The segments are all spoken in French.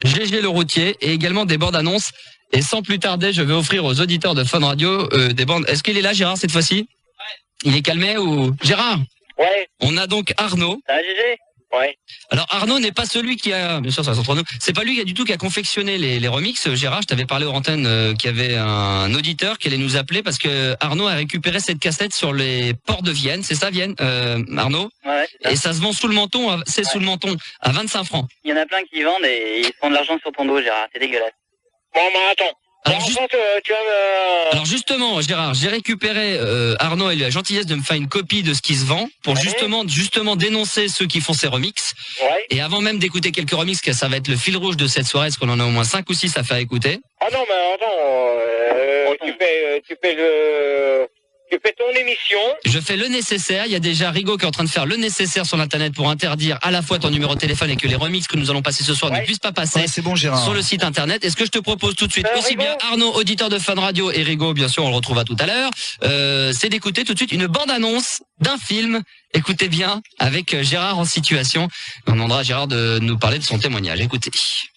GG le routier et également des bandes annonces. Et sans plus tarder, je vais offrir aux auditeurs de Fun Radio des bandes. Est-ce qu'il est là, Gérard, cette fois-ci? Ouais. Il est calmé ou... Gérard? Ouais. On a donc Arnaud. Ça va, GG? Ouais. Alors Arnaud n'est pas celui qui a, bien sûr ça reste entre nous, c'est pas lui du tout qui a confectionné les remixes. Gérard, je t'avais parlé aux antennes qu'il y avait un auditeur qui allait nous appeler parce que Arnaud a récupéré cette cassette sur les ports de Vienne, c'est ça Vienne, Arnaud? Ouais. Et ça se vend sous le menton, sous le menton, à 25 francs. Il y en a plein qui vendent et ils font de l'argent sur ton dos, Gérard, c'est dégueulasse. Bon, bah attends. Alors justement, Gérard, j'ai récupéré Arnaud et lui a la gentillesse de me faire une copie de ce qui se vend pour justement dénoncer ceux qui font ces remixes. Ouais. Et avant même d'écouter quelques remixes, que ça va être le fil rouge de cette soirée, parce qu'on en a au moins 5 ou 6 à faire écouter. Ah non, mais attends, tu fais ton émission. Je fais le nécessaire. Il y a déjà Rigaud qui est en train de faire le nécessaire sur l'internet pour interdire à la fois ton numéro de téléphone et que les remixes que nous allons passer ce soir ne puissent pas passer c'est bon, Gérard. sur le site internet. Et ce que je te propose tout de suite, aussi bien Arnaud, auditeur de Fun Radio, et Rigaud, bien sûr, on le retrouvera tout à l'heure, c'est d'écouter tout de suite une bande-annonce d'un film. Écoutez bien, avec Gérard en situation. On demandera à Gérard de nous parler de son témoignage. Écoutez.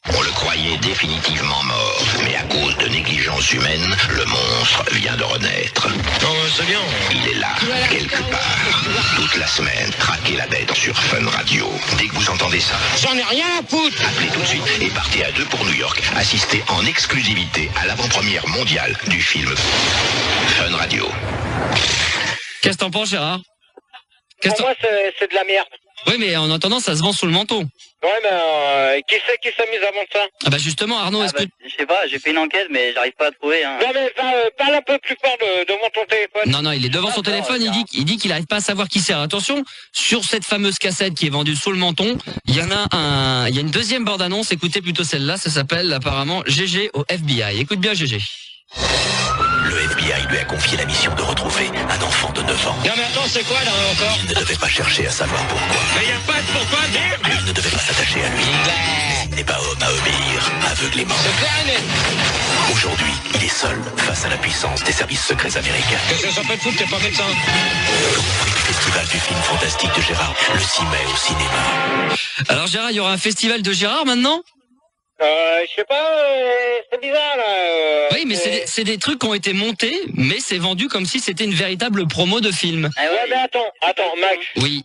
On le croyait définitivement mort, mais à cause de négligence humaine, le monstre vient de renaître. Non, c'est bien. Il est là, quelque part. Toute la semaine, traquez la bête sur Fun Radio. Dès que vous entendez ça, J'en ai rien à foutre. appelez tout de suite et partez à 2 pour New York. Assistez en exclusivité à l'avant-première mondiale du film Fun Radio. Qu'est-ce que t'en penses, Gérard? Pour moi, c'est de la merde. Oui, mais en attendant, ça se vend sous le manteau. Ouais, mais qui c'est qui s'amuse à vendre ça? Ah bah justement, Arnaud, est-ce que... Je sais pas, j'ai fait une enquête, mais j'arrive pas à trouver. Hein. Non, mais parle un peu plus fort devant ton téléphone. Non, il est devant son téléphone, il dit qu'il n'arrive pas à savoir qui c'est. Attention, sur cette fameuse cassette qui est vendue sous le menton, il y a une deuxième bande-annonce, écoutez plutôt celle-là, ça s'appelle apparemment GG au FBI. Écoute bien GG. Le FBI lui a confié la mission de retrouver un enfant de 9 ans. Non, mais attends, c'est quoi là encore? Il ne devait pas chercher à savoir pourquoi. Mais y a pas de pourquoi, merde. Il ne devait pas s'attacher à lui. Il n'est pas homme à obéir aveuglément. C'est clair et net. Aujourd'hui, il est seul face à la puissance des services secrets américains. Qu'est-ce que ça peut te foutre, t'es pas médecin? Comme prix du festival du film fantastique de Gérard, le 6 mai au cinéma. Alors Gérard, il y aura un festival de Gérard maintenant? Je sais pas, c'est bizarre là. Oui, mais c'est des trucs qui ont été montés, mais c'est vendu comme si c'était une véritable promo de film. Ah ouais, mais attends, Max. Oui.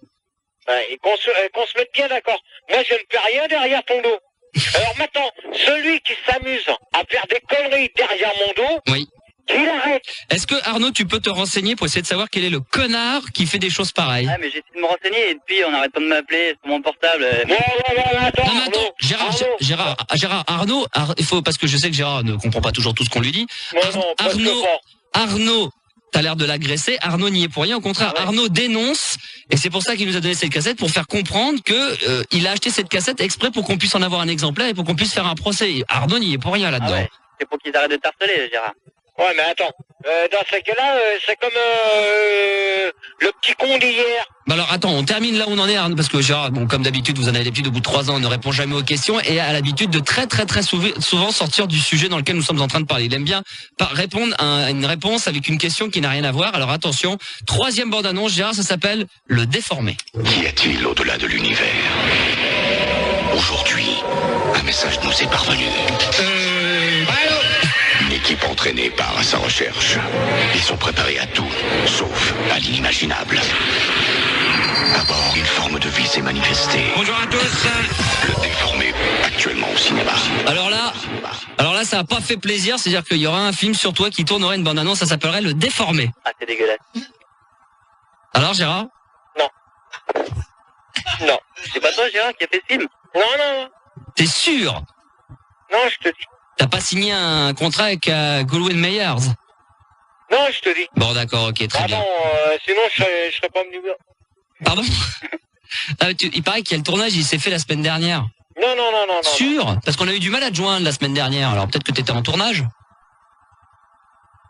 Qu'on se mette bien d'accord. Moi, je ne fais rien derrière ton dos. Alors maintenant, celui qui s'amuse à faire des conneries derrière mon dos, Oui. qu'il arrête. Est-ce que Arnaud, tu peux te renseigner pour essayer de savoir quel est le connard qui fait des choses pareilles? Ah, mais j'ai essayé de me renseigner et depuis, on arrête pas de m'appeler sur mon portable. Ouais, attends. Non, mais attends, Gérard, Arnaud, il faut, parce que je sais que Gérard ne comprend pas toujours tout ce qu'on lui dit. Arnaud, t'as l'air de l'agresser. Arnaud n'y est pour rien. Au contraire, Arnaud dénonce, et c'est pour ça qu'il nous a donné cette cassette, pour faire comprendre que il a acheté cette cassette exprès pour qu'on puisse en avoir un exemplaire et pour qu'on puisse faire un procès. Et Arnaud n'y est pour rien là-dedans. Ah ouais. C'est pour qu'ils arrêtent de t'harceler, Gérard. Ouais, mais attends. Dans ce cas-là, c'est comme le petit con d'hier. Bah alors attends, on termine là où on en est, Arnaud, parce que Gérard, bon, comme d'habitude, vous en avez l'habitude, au bout de 3 ans, on ne répond jamais aux questions et a l'habitude de très souvent sortir du sujet dans lequel nous sommes en train de parler. Il aime bien répondre à une réponse avec une question qui n'a rien à voir. Alors attention, 3e bande-annonce, Gérard, ça s'appelle Le Déformé. Qu'y a-t-il au-delà de l'univers? Aujourd'hui, un message nous est parvenu. Une équipe entraînée part à sa recherche. Ils sont préparés à tout, sauf à l'inimaginable. À bord, une forme de vie s'est manifestée. Bonjour à tous. Le Déformé, actuellement au cinéma. Alors là, ça a pas fait plaisir, c'est-à-dire qu'il y aura un film sur toi qui tournerait une bande-annonce, ça s'appellerait Le Déformé. Ah, c'est dégueulasse. Alors Gérard? Non. C'est pas toi, Gérard, qui a fait ce film? Non. T'es sûr? Non, je te dis. T'as pas signé un contrat avec Goldwyn Mayers? Non, je te dis. Bon d'accord, ok, très bien. Sinon je serais pas venu. Pardon? Il paraît qu'il y a le tournage, il s'est fait la semaine dernière. Non. Sûr? Parce qu'on a eu du mal à te joindre la semaine dernière, alors peut-être que t'étais en tournage?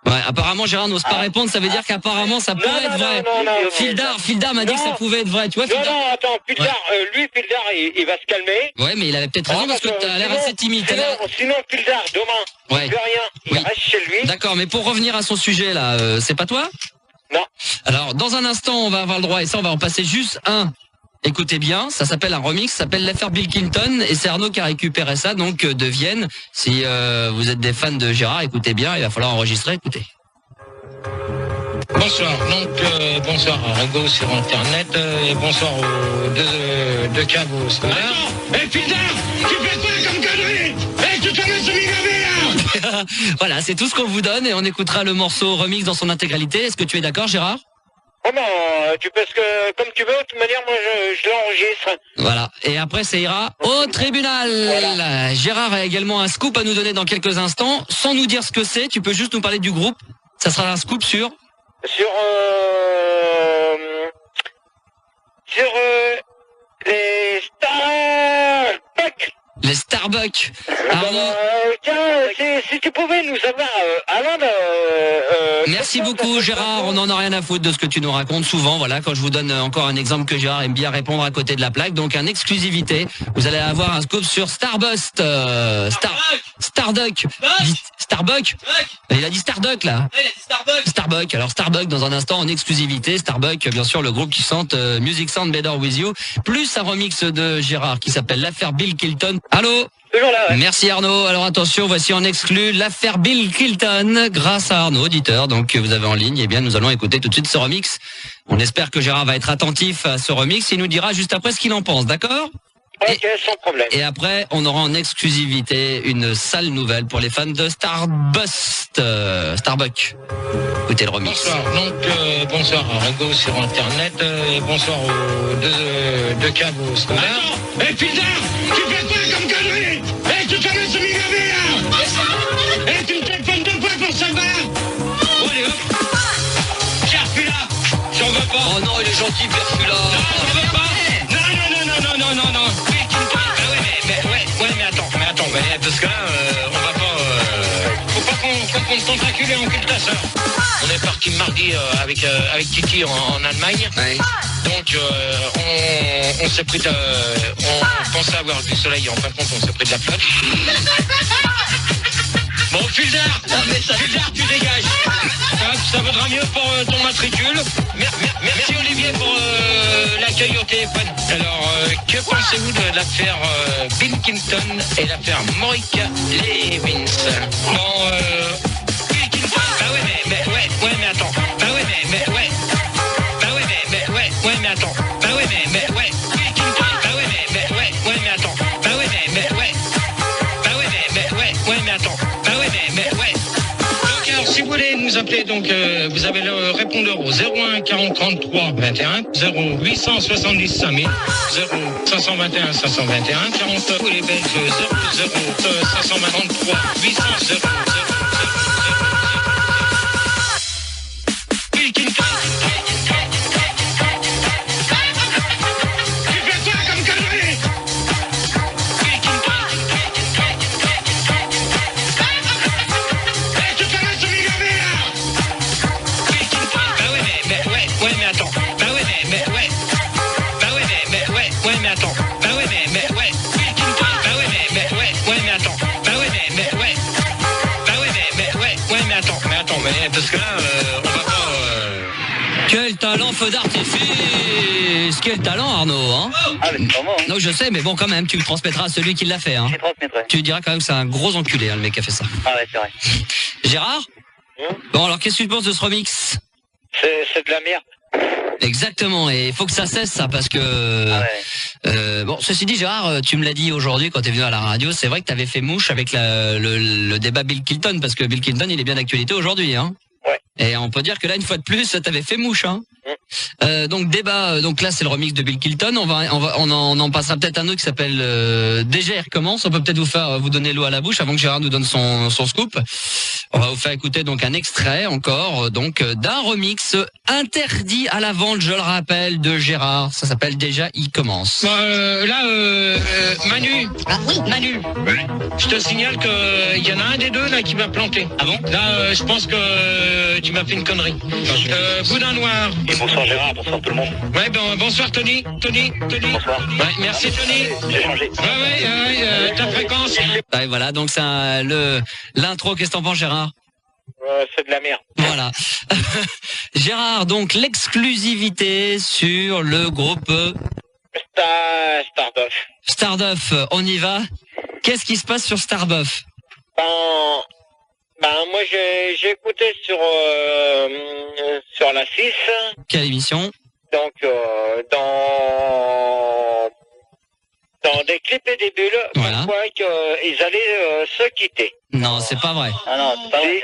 Ouais, apparemment Gérard n'ose pas répondre, ça veut dire qu'apparemment ça pourrait être vrai. Fildar m'a dit que ça pouvait être vrai, tu vois. Non, attends, Fildar, il va se calmer. Ouais, mais il avait peut-être raison parce que t'as l'air assez timide. Sinon, Fildar, demain, il fait rien, il reste chez lui. D'accord, mais pour revenir à son sujet là, c'est pas toi? Non. Alors, dans un instant, on va avoir le droit, et ça on va en passer juste un Écoutez bien, ça s'appelle un remix, ça s'appelle l'affaire Bill Clinton et c'est Arnaud qui a récupéré ça donc de Vienne. Si vous êtes des fans de Gérard, écoutez bien, il va falloir enregistrer, écoutez. Bonsoir, donc bonsoir à Rego sur internet et bonsoir aux deux caves au scolaire. Attends, putain, tu fais quoi comme connerie? Tu te laisses m'y là. Voilà, c'est tout ce qu'on vous donne et on écoutera le morceau remix dans son intégralité. Est-ce que tu es d'accord, Gérard? Oh non, tu peux comme tu veux, de toute manière, moi je l'enregistre. Voilà, et après ça ira au tribunal. Voilà. Gérard a également un scoop à nous donner dans quelques instants. Sans nous dire ce que c'est, tu peux juste nous parler du groupe. Ça sera un scoop sur les Starbucks. Les Starbucks. Tiens, si tu pouvais nous avoir Alain. Merci beaucoup Gérard, on n'en a rien à foutre de ce que tu nous racontes souvent. Voilà, quand je vous donne encore un exemple que Gérard aime bien répondre à côté de la plaque, donc un exclusivité. Vous allez avoir un scoop sur Starbust, Starduck, Starbuck. Il a dit Starduck là. Il a dit Starbucks. Starbuck. Alors Starbuck dans un instant en exclusivité. Starbuck, bien sûr, le groupe qui chante Music Sound Better With You, plus un remix de Gérard qui s'appelle l'affaire Bill Clinton. Allô? Toujours là, ouais. Merci Arnaud. Alors attention, voici en exclu l'affaire Bill Clinton grâce à Arnaud, auditeur. Donc vous avez en ligne. Eh bien, nous allons écouter tout de suite ce remix. On espère que Gérard va être attentif à ce remix. Il nous dira juste après ce qu'il en pense, d'accord? Ok, sans problème. Et après, on aura en exclusivité une sale nouvelle pour les fans de Starbust, Starbuck. Écoutez le remix. Bonsoir, donc bonsoir à Rego sur internet et bonsoir aux deux caves au scolaire. Attends, putain, tu fais quoi comme connerie? Tu te laisses m'y là. Tu me téléphones deux fois pour savoir. Bon, allez hop. Perfula, j'en veux pas. Oh non, il est gentil, Perfula. Non, j'en veux pas. Non. Mais attends, parce que là, on va pas. Faut pas qu'on se tentacule et on culte ta sœur. On est parti mardi avec Titi en Allemagne. Ouais. Donc on s'est pris on pensait avoir du soleil, en fin de compte on s'est pris de la flotte. Bon, Fuldard, tu dégages. Ça vaudra mieux pour ton matricule. Merci Olivier pour l'accueil au téléphone. Alors, que pensez-vous de l'affaire Bill Clinton et l'affaire Monica Levins? Bon, Bill Clinton. Bah ouais, mais attends. Bah ouais, mais attends. Bah ouais, mais attends. Bah ouais, Bill Clinton. Bah ouais, mais attends. Bah ouais, mais attends. Donc alors si vous voulez nous appeler, donc vous avez le répondeur au 01 40 33 21 0 870 5000 0 521 521 40 pour les Belges 0 523 800 0 Bill Clinton. Tu fais quoi comme connerie? Bill Clinton. Tu te laisses m'y là. Bill Clinton. Bah ouais, mais attends. Bah ouais, mais attends. Bah ouais, Bill Clinton. Bah ouais, mais attends. Mais attends, parce que là, on va pas. Quel talent, feu d'artifice! Quel talent, Arnaud, hein? Ah, mais c'est pas moi, hein. Non, je sais, mais bon, quand même, tu le transmettras à celui qui l'a fait, hein. Je transmettrai. Tu diras quand même que c'est un gros enculé, hein, le mec qui a fait ça. Ah ouais, c'est vrai. Gérard? Bon, alors, qu'est-ce que tu penses de ce remix? C'est de la merde. Exactement, et il faut que ça cesse, ça, parce que... Ah ouais. Bon, ceci dit, Gérard, tu me l'as dit aujourd'hui quand tu es venu à la radio, c'est vrai que tu avais fait mouche avec le débat Bill Clinton, parce que Bill Clinton, il est bien d'actualité aujourd'hui, hein. Ouais. Et on peut dire que là, une fois de plus, t'avais fait mouche, hein. Donc débat, donc là c'est le remix de Bill Clinton. On en passera peut-être un autre qui s'appelle déjà il recommence. On peut peut-être vous donner l'eau à la bouche avant que Gérard nous donne son scoop. On va vous faire écouter donc un extrait encore donc d'un remix interdit à la vente, je le rappelle, de Gérard. Ça s'appelle déjà il commence. Manu. Ah oui. Manu. Je te signale que il y en a un des deux là qui m'a planté. Ah bon? Là, je pense que tu m'as fait une connerie. Boudin noir. Et bonsoir Gérard, bonsoir tout le monde. Ouais, bonsoir Tony. Bonsoir. Ouais, merci Tony. J'ai changé. Ouais, ta fréquence. Ouais, voilà, donc c'est l'intro. Qu'est-ce que t'en penses, Gérard? C'est de la merde. Voilà. Gérard, donc l'exclusivité sur le groupe Starbuff. Starduff, on y va. Qu'est-ce qui se passe sur Starbuff? Moi j'ai écouté sur la 6. Quelle émission? Donc dans des clips et des bulles, Voilà. comme quoi qu'ils allaient se quitter. Non, c'est pas vrai. Ah non, c'est pas vrai.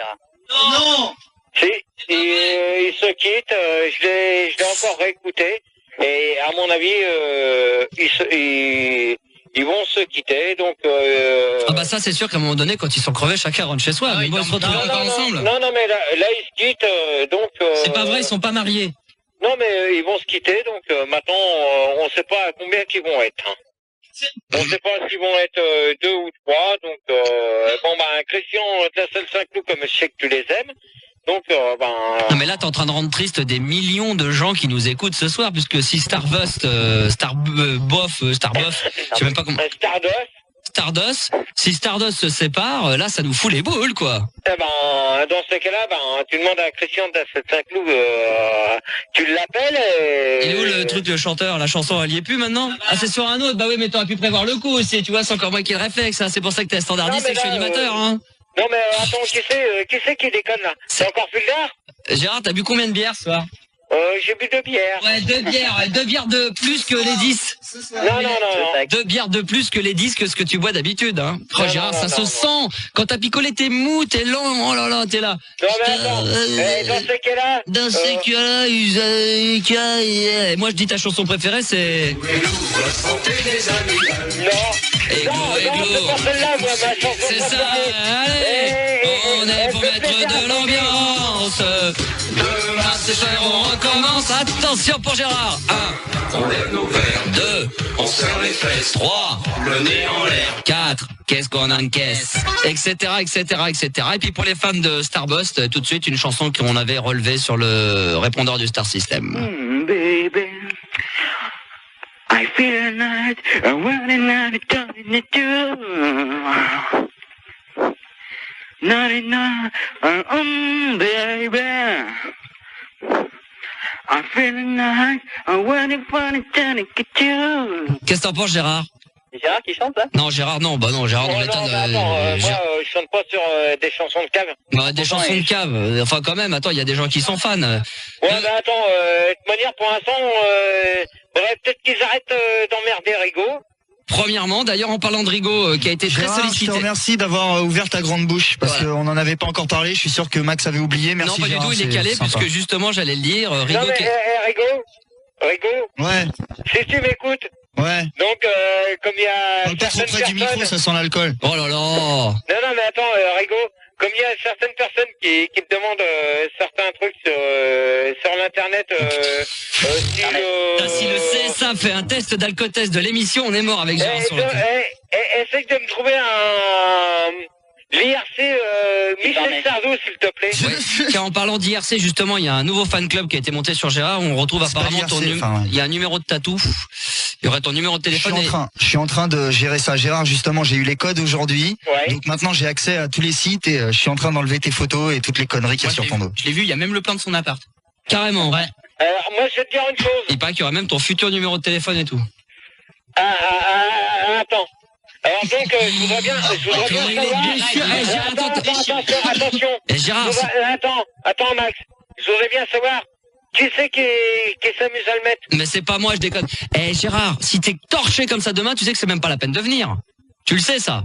Non. Si, ils se quittent. Je l'ai encore réécouté et à mon avis ils vont se quitter. Donc Ah bah ça c'est sûr qu'à un moment donné quand ils sont crevés chacun rentre chez soi. Mais bon ils se retrouvent encore ensemble. non mais là ils se quittent donc. C'est pas vrai, ils sont pas mariés. Non mais ils vont se quitter donc maintenant on sait pas à combien qu'ils vont être. Hein. On sait pas s'ils vont être 2 ou 3 donc Christian de la salle Saint-Cloud comme je sais que tu les aimes donc Non mais là t'es en train de rendre triste des millions de gens qui nous écoutent ce soir puisque si Starbuff, je sais même pas comment. Stardust, si Stardust se sépare, là ça nous fout les boules quoi. Dans ce cas-là, tu demandes à Christian de Saint-Cloud, tu l'appelles et... Il est où le truc de chanteur? La chanson elle y est plus maintenant? Ah c'est sur un autre, bah oui mais t'aurais pu prévoir le coup aussi, tu vois, c'est encore moi qui le réflexe, hein. C'est pour ça que t'es standardiste et que je suis animateur hein. Non mais attends, qui c'est qui déconne là? C'est encore Fulgard? Gérard, t'as bu combien de bières ce soir? J'ai bu 2 bières. Ouais, 2 bières de plus que les 10. Non. 2 bières de plus que les 10 que ce que tu bois d'habitude, hein. Oh, Gérard, ça se sent. Quand t'as picolé, t'es mou, t'es lent, oh là là, t'es là. Non mais attends, dans ce cas-là... Dans ce cas-là, moi je dis ta chanson préférée, c'est... Non, c'est pas celle-là, moi, ma chanson C'est ça, allez, on est pour mettre de l'ambiance. Demain c'est cher, on recommence. Attention pour Gérard. 1, on lève nos verres. 2, on serre les fesses. 3, le nez en l'air. 4, qu'est-ce qu'on encaisse, etc., etc., etc. Et puis pour les fans de Starbust, tout de suite une chanson qu'on avait relevée sur le répondeur du Star System. Baby, I feel a night, I want a night, turning it to... baby. I feel a night, I want it, turn it to... Qu'est-ce que t'en penses Gérard? Gérard qui chante là? Non Gérard non, bah non Gérard dans l'état de... moi je chante pas sur des chansons de cave. Bah, des chansons de cave, enfin quand même, attends, il y a des gens qui sont fans. Ouais bah attends, de toute manière pour l'instant, faudrait peut-être qu'ils arrêtent d'emmerder Rigaud. Premièrement, d'ailleurs en parlant de Rigaud, qui a été très Gérard, sollicité. je te remercie d'avoir ouvert ta grande bouche parce qu'on n'en avait pas encore parlé. Je suis sûr que Max avait oublié. Merci. Non pas Gérard, du tout, il est calé sympa. puisque justement j'allais le dire. Rigaud. Non mais Rigaud, Ouais, si tu m'écoutes, ouais. donc comme il y a Parle pas trop certaines près du micro, personnes... ça sent l'alcool. Oh là là. Non mais attends Rigaud, comme il y a certaines personnes qui me demandent certains trucs sur l'internet, Si le CSA fait un test d'alcotest de l'émission, on est mort avec Gérard sur le coup. essaye de me trouver un l'IRC Michel Sardou s'il te plaît. Ouais. Car en parlant d'IRC, justement, il y a un nouveau fan club qui a été monté sur Gérard. On retrouve C'est apparemment pas ton l'IRC, enfin, ouais. Il y a un numéro de tatou. Il y aurait ton numéro de téléphone. Je suis en train de gérer ça. Gérard, justement, j'ai eu les codes aujourd'hui. Ouais. Donc maintenant, j'ai accès à tous les sites et je suis en train d'enlever tes photos et toutes les conneries qu'il y a sur ton dos. Je l'ai vu, il y a même le plan de son appart. Carrément. Ouais. Alors moi je vais te dire une chose. Il paraît qu'il y aura même ton futur numéro de téléphone et tout. Attends. Alors donc je voudrais bien savoir. Attention. Et Gérard, Attends Max. Je voudrais bien savoir qui c'est qui s'amuse à le mettre. mais c'est pas moi, je déconne. Eh Gérard, si t'es torché comme ça demain, tu sais que c'est même pas la peine de venir. Tu le sais ça.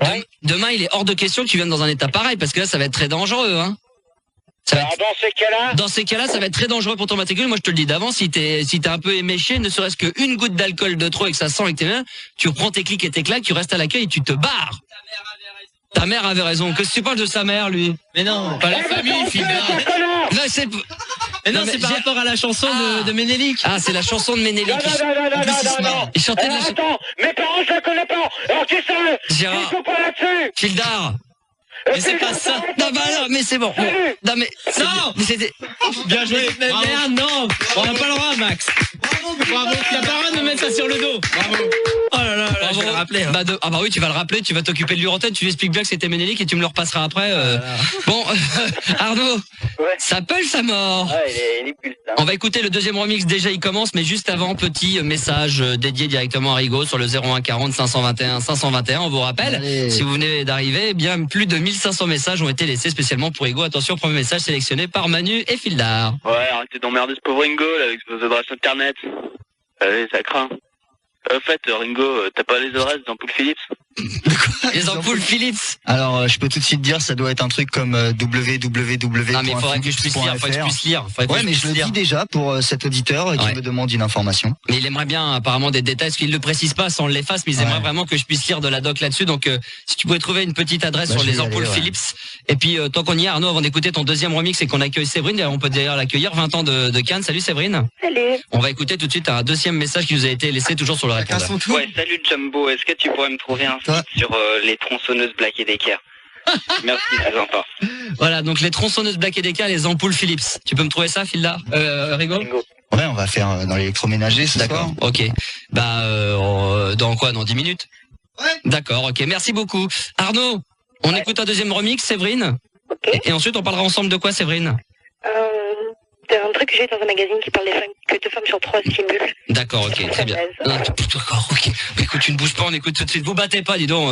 Ouais. Demain, il est hors de question que tu viennes dans un état pareil parce que là, ça va être très dangereux, hein. Alors dans ces cas-là, ça va être très dangereux pour ton matricule. Moi, je te le dis d'avance, si t'es un peu éméché, ne serait-ce qu'une goutte d'alcool de trop et que ça sent et que t'es bien, tu reprends tes clics et tes claques, tu restes à l'accueil et tu te barres. Ta mère avait raison. Que tu parles de sa mère, lui? Mais non, pas la famille, fille. Là, c'est... Mais non, c'est par rapport à la chanson de Ménélique. Ah, c'est la chanson de Ménélique. Non. Il chantait la Attends, mes parents, je la connais pas. Alors qui ça? Gérard. Ils sont pas là-dessus. Gildar. Mais c'est pas ça. Non, bah non, mais c'est bon. Non, mais... Non. Mais c'était... Bien joué. Mais merde, non. On n'a pas le droit, Max. Bravo, il a pas le droit de me mettre ça sur le dos. Bravo. Oh là là, je vais le rappeler. Hein. Ah bah oui, tu vas le rappeler, tu vas t'occuper de lui en tête, tu lui expliques bien que c'était Ménélique et tu me le repasseras après. Bon, Arnaud, ça pèle sa mort. Ouais, il est pulse, hein. On va écouter le deuxième remix, déjà il commence, mais juste avant, petit message dédié directement à Rigaud sur le 01 40 521 521. On vous rappelle, si vous venez d'arriver, eh bien plus de 1500 messages ont été laissés spécialement pour Rigaud. Attention, premier message sélectionné par Manu et Fildar. Ouais, arrêtez d'emmerder ce pauvre Ringo là, avec vos adresses internet. Allez, ça craint. Au fait, Ringo, t'as pas les adresses d'Ampoule Philips? Les ampoules Philips. Alors, je peux tout de suite dire, ça doit être un truc comme www. Non mais il faudrait que je puisse lire, Ouais, mais je le dis déjà pour cet auditeur qui me demande une information. Mais il aimerait bien apparemment des détails, parce qu'il le précise pas sans l'efface, mais il aimerait vraiment que je puisse lire de la doc là-dessus. Donc si tu pouvais trouver une petite adresse sur les ampoules Philips. Et puis tant qu'on y est, Arnaud, avant d'écouter ton deuxième remix et qu'on accueille Séverine, on peut d'ailleurs l'accueillir, 20 ans de Cannes. Salut Séverine. Salut. On va écouter tout de suite un deuxième message qui nous a été laissé toujours sur le répondeur. Ouais, salut Jumbo, est-ce que tu pourrais me trouver un site sur les tronçonneuses Black & Decker? Merci, c'est sympa. Voilà, donc les tronçonneuses Black & Decker, les ampoules Philips. Tu peux me trouver ça, Fildar? Rigaud? Ouais, on va faire dans l'électroménager ce D'accord, soir. ok. Bah, dans quoi? Dans 10 minutes? Ouais. D'accord, ok, merci beaucoup. Arnaud, on écoute un deuxième remix, Séverine. Ok. Et ensuite, on parlera ensemble de quoi, Séverine? C'est un truc que j'ai dans un magazine qui parle des femmes, que 2 femmes sur 3 stimulent. D'accord, ok, très bien. D'accord, ok. Écoute, tu ne bouges pas, on écoute tout de suite. Vous battez pas, dis donc.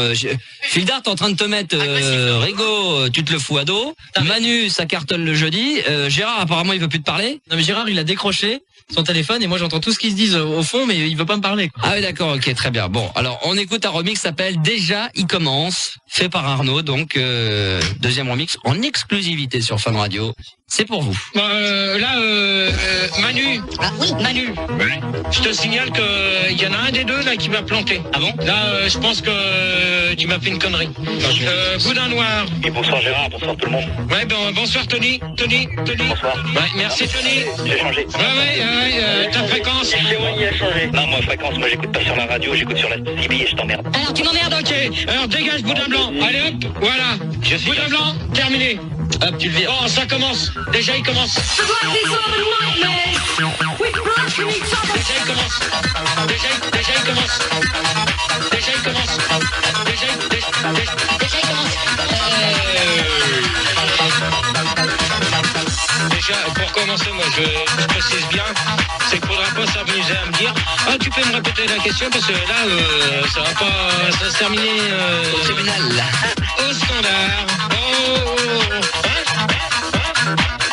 Fildar, t'es en train de te mettre Rigaud, tu te le fous à dos. Manu, ça cartonne le jeudi. Gérard, apparemment, il veut plus te parler. Non mais Gérard, il a décroché son téléphone et moi j'entends tout ce qu'ils se disent au fond, mais il veut pas me parler. Quoi. Ah oui, d'accord, ok, très bien. Bon, alors on écoute un remix qui s'appelle Déjà, il commence, fait par Arnaud. Donc deuxième remix en exclusivité sur Fun Radio. C'est pour vous. Manu. Ah oui, Manu. Je te signale que il y en a un des deux là qui va planter. Ah bon? Là, je pense que tu m'as fait une connerie. Boudin noir. Et bonsoir Gérard, bonsoir tout le monde. Ouais, bonsoir Tony. Bonsoir. Ouais, merci Tony. J'ai changé. Ouais, ta fréquence. C'est moi qui a changé. Non, moi fréquence, moi j'écoute pas sur la radio, j'écoute sur la CB et je t'emmerde. Alors tu m'emmerdes, ok. Alors dégage Boudin blanc. Allez hop, voilà. Boudin blanc, terminé. Hop, tu le vires. Bon, ça commence. Déjà il commence. Déjà il commence. Déjà, pour commencer, moi je précise bien, c'est qu'il faudra pas s'amuser à me dire « Ah, tu peux me répéter la question parce que là, ça va pas, ça va se terminer Au tribunal. au standard.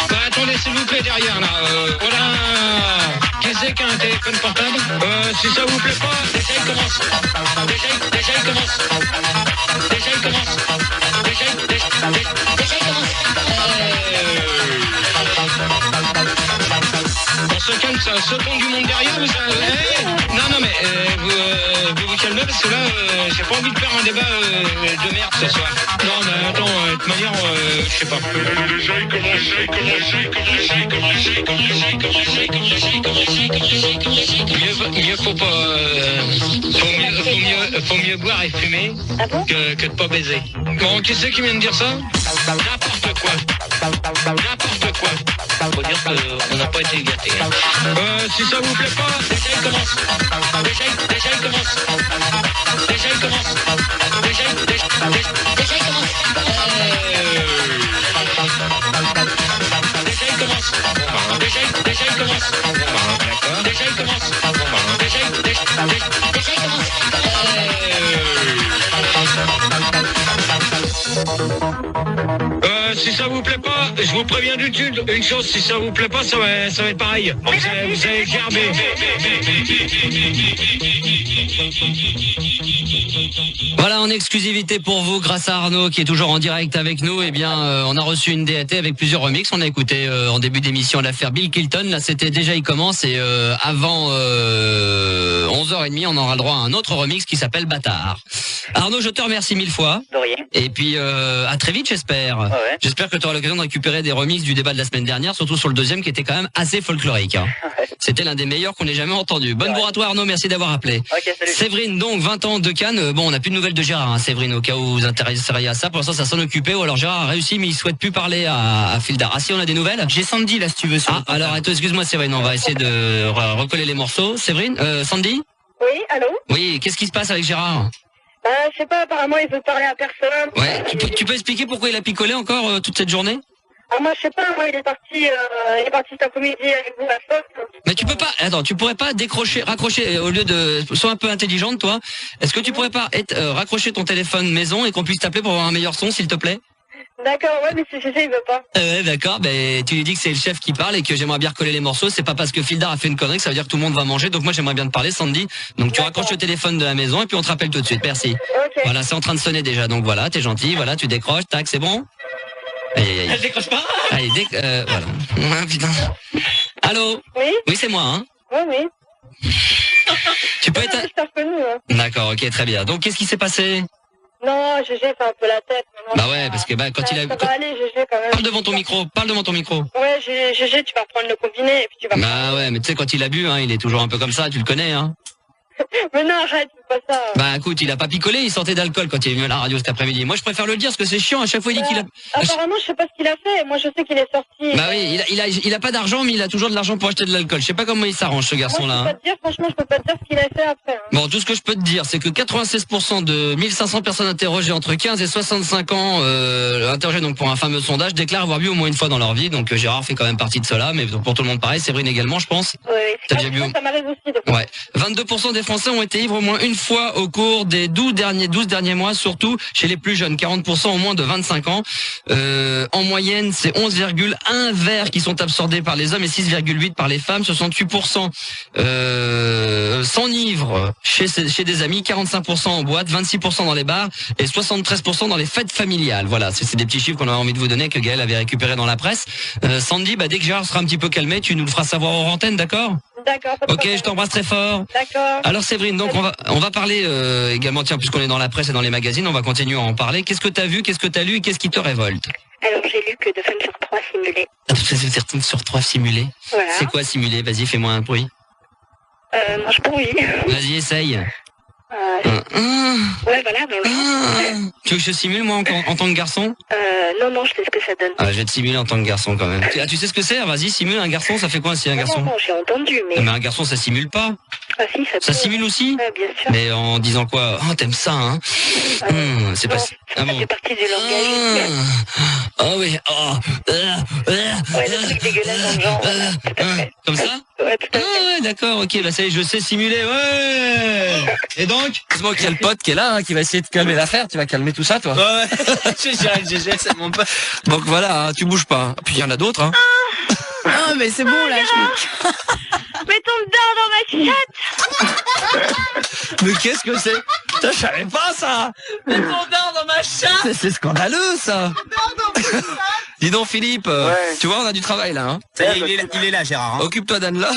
Bah, attendez, s'il vous plaît, derrière, là. Voilà. Qui c'est qui a un téléphone portable? Si ça vous plaît pas, déjà il commence. Déjà il commence. On se calme, c'est un second du monde derrière, vous savez. Non, mais vous calmez parce que là, j'ai pas envie de faire un débat de merde ce soir. Non, mais attends, de toute manière, je sais pas. Déjà, il commence. Mieux faut pas. Faut mieux boire et fumer que de pas baiser. Bon, qui c'est qui vient de dire ça? N'importe quoi. Faut dire qu'on n'a pas été gâtés. Si ça vous plaît pas, déjà il commence. Déjà il commence. Si ça vous plaît pas, je vous préviens une chose, si ça vous plaît pas, ça va être pareil. Vous allez gerber. Voilà, en exclusivité pour vous, grâce à Arnaud qui est toujours en direct avec nous. Eh bien, on a reçu une DAT avec plusieurs remixes. On a écouté en début d'émission l'affaire Bill Clinton. Là, c'était Déjà il commence et avant 11h30, on aura le droit à un autre remix qui s'appelle Bâtard. Arnaud, je te remercie 1000 fois. De rien. Et puis à très vite, j'espère. Ouais. J'espère que tu auras l'occasion de récupérer des remixes du débat de la semaine dernière, surtout sur le deuxième qui était quand même assez folklorique. Hein. Ouais. C'était l'un des meilleurs qu'on ait jamais entendu. Bonne bourre à toi Arnaud, merci d'avoir appelé. Ok, salut. Séverine, donc 20 ans de Cannes. Bon, on n'a plus de nouvelles de Gérard, hein, Séverine, au cas où vous intéresseriez à ça. Pour l'instant, ça s'en occupait. Ou alors Gérard a réussi, mais il souhaite plus parler à Fildar. Ah si, on a des nouvelles. J'ai Sandy là si tu veux. Alors attends, excuse-moi Séverine, on va essayer de recoller les morceaux. Séverine, Sandy. Oui, allô? Oui, qu'est-ce qui se passe avec Gérard? Je sais pas, apparemment il veut parler à personne. Ouais, tu peux expliquer pourquoi il a picolé encore toute cette journée? Moi je sais pas, il est parti cet après-midi avec vous à Fox. Mais tu peux pas, attends, tu pourrais pas raccrocher, au lieu de, sois un peu intelligente toi, est-ce que tu pourrais pas raccrocher ton téléphone maison et qu'on puisse t'appeler pour avoir un meilleur son s'il te plaît? D'accord, ouais, mais c'est il veut pas. Ouais, d'accord, tu lui dis que c'est le chef qui parle et que j'aimerais bien recoller les morceaux, c'est pas parce que Fildar a fait une connerie que ça veut dire que tout le monde va manger, donc moi j'aimerais bien te parler Sandy, donc tu raccroches le téléphone de la maison et puis on te rappelle tout de suite, merci. Ok. Voilà, c'est en train de sonner déjà, donc voilà, t'es gentil, voilà, tu décroches, tac, c'est bon? Aïe, aïe, aïe. Elle décroche pas. Allez, voilà. Ah, putain. Allô? Oui? Oui, c'est moi, hein. Oui. Tu peux être... Hein. D'accord, ok, très bien. Donc, qu'est-ce qui s'est passé? Non, GG fait un peu la tête. Bah ouais, parce que quand il a... Ça va aller, GG, quand même. Parle devant ton micro. Ouais, GG, tu vas reprendre le combiné et puis tu vas... Bah ouais, mais tu sais, quand il a bu, hein, il est toujours un peu comme ça, tu le connais, hein. Mais non, arrête, c'est pas ça. Bah écoute, il a pas picolé, il sortait d'alcool quand il est venu à la radio cet après-midi. Moi, je préfère le dire parce que c'est chiant, à chaque fois il dit qu'il a... Apparemment, je sais pas ce qu'il a fait. Moi, je sais qu'il est sorti. Bah oui, il a pas d'argent, mais il a toujours de l'argent pour acheter de l'alcool. Je sais pas comment il s'arrange, ce garçon-là. Moi, franchement, je peux pas te dire ce qu'il a fait après. Hein. Bon, tout ce que je peux te dire, c'est que 96% de 1500 personnes interrogées entre 15 et 65 ans, interrogées donc pour un fameux sondage, déclarent avoir bu au moins une fois dans leur vie. Donc Gérard fait quand même partie de cela, mais pour tout le monde pareil, Séverine également, je pense. Ouais, T'as déjà bu? Ça m'arrive aussi. Ouais. 22% des Français ont été ivres au moins une fois au cours des 12 derniers mois, surtout chez les plus jeunes, 40% au moins de 25 ans. En moyenne, c'est 11,1 verres qui sont absorbés par les hommes et 6,8 par les femmes. 68% s'enivrent chez des amis, 45% en boîte, 26% dans les bars et 73% dans les fêtes familiales. Voilà, c'est des petits chiffres qu'on avait envie de vous donner, que Gaël avait récupéré dans la presse. Sandy, dès que Gérard sera un petit peu calmé, tu nous le feras savoir hors antenne, d'accord? D'accord. Ok, je t'embrasse très fort. D'accord. Alors Séverine, donc on va parler également, tiens, puisqu'on est dans la presse et dans les magazines, on va continuer à en parler. Qu'est-ce que t'as vu, qu'est-ce que t'as lu et qu'est-ce qui te révolte? Alors, j'ai lu que 2 femmes sur 3 simulées. 2 sur 3 simulés. Voilà. C'est quoi simuler? Vas-y, fais-moi un bruit. Moi, je pourris. Vas-y, essaye. Ouais, voilà, dans le genre. Tu veux que je simule, moi, en tant que garçon? Non, je sais ce que ça donne. Je vais te simuler en tant que garçon, quand même. Tu sais ce que c'est? Vas-y, simule un garçon, ça fait quoi si un garçon? Non, j'ai entendu, mais... Mais un garçon, ça simule pas. Ah si, ça Ça peut. simule aussi? Ouais, bien sûr. Mais en disant quoi? Oh, t'aimes ça, hein? C'est pas... Ça fait partie du langage. Ah oui. Ouais, le truc dégueulasse dans le genre. Voilà, tout à fait. Comme ça? Ouais, tout à fait. Ouais, d'accord, ok, ça y est, je sais simuler, ouais. Et donc? C'est moi qui a le pote qui est là, qui va essayer de calmer l'affaire, tu vas calmer tout ça, toi? Ouais, GG, c'est mon pote. Donc voilà, tu bouges pas. Puis il y en a d'autres, hein. Ah, mais c'est bon, là. Mets ton dard dans ma chatte. Mais qu'est-ce que c'est? Putain, je savais pas ça. Mets ton dard dans ma chatte. C'est scandaleux, ça. Dis donc, Philippe, tu vois, on a du travail, là, hein. Ça y est, il est là, Gérard. Hein. Occupe-toi d'Anne-là.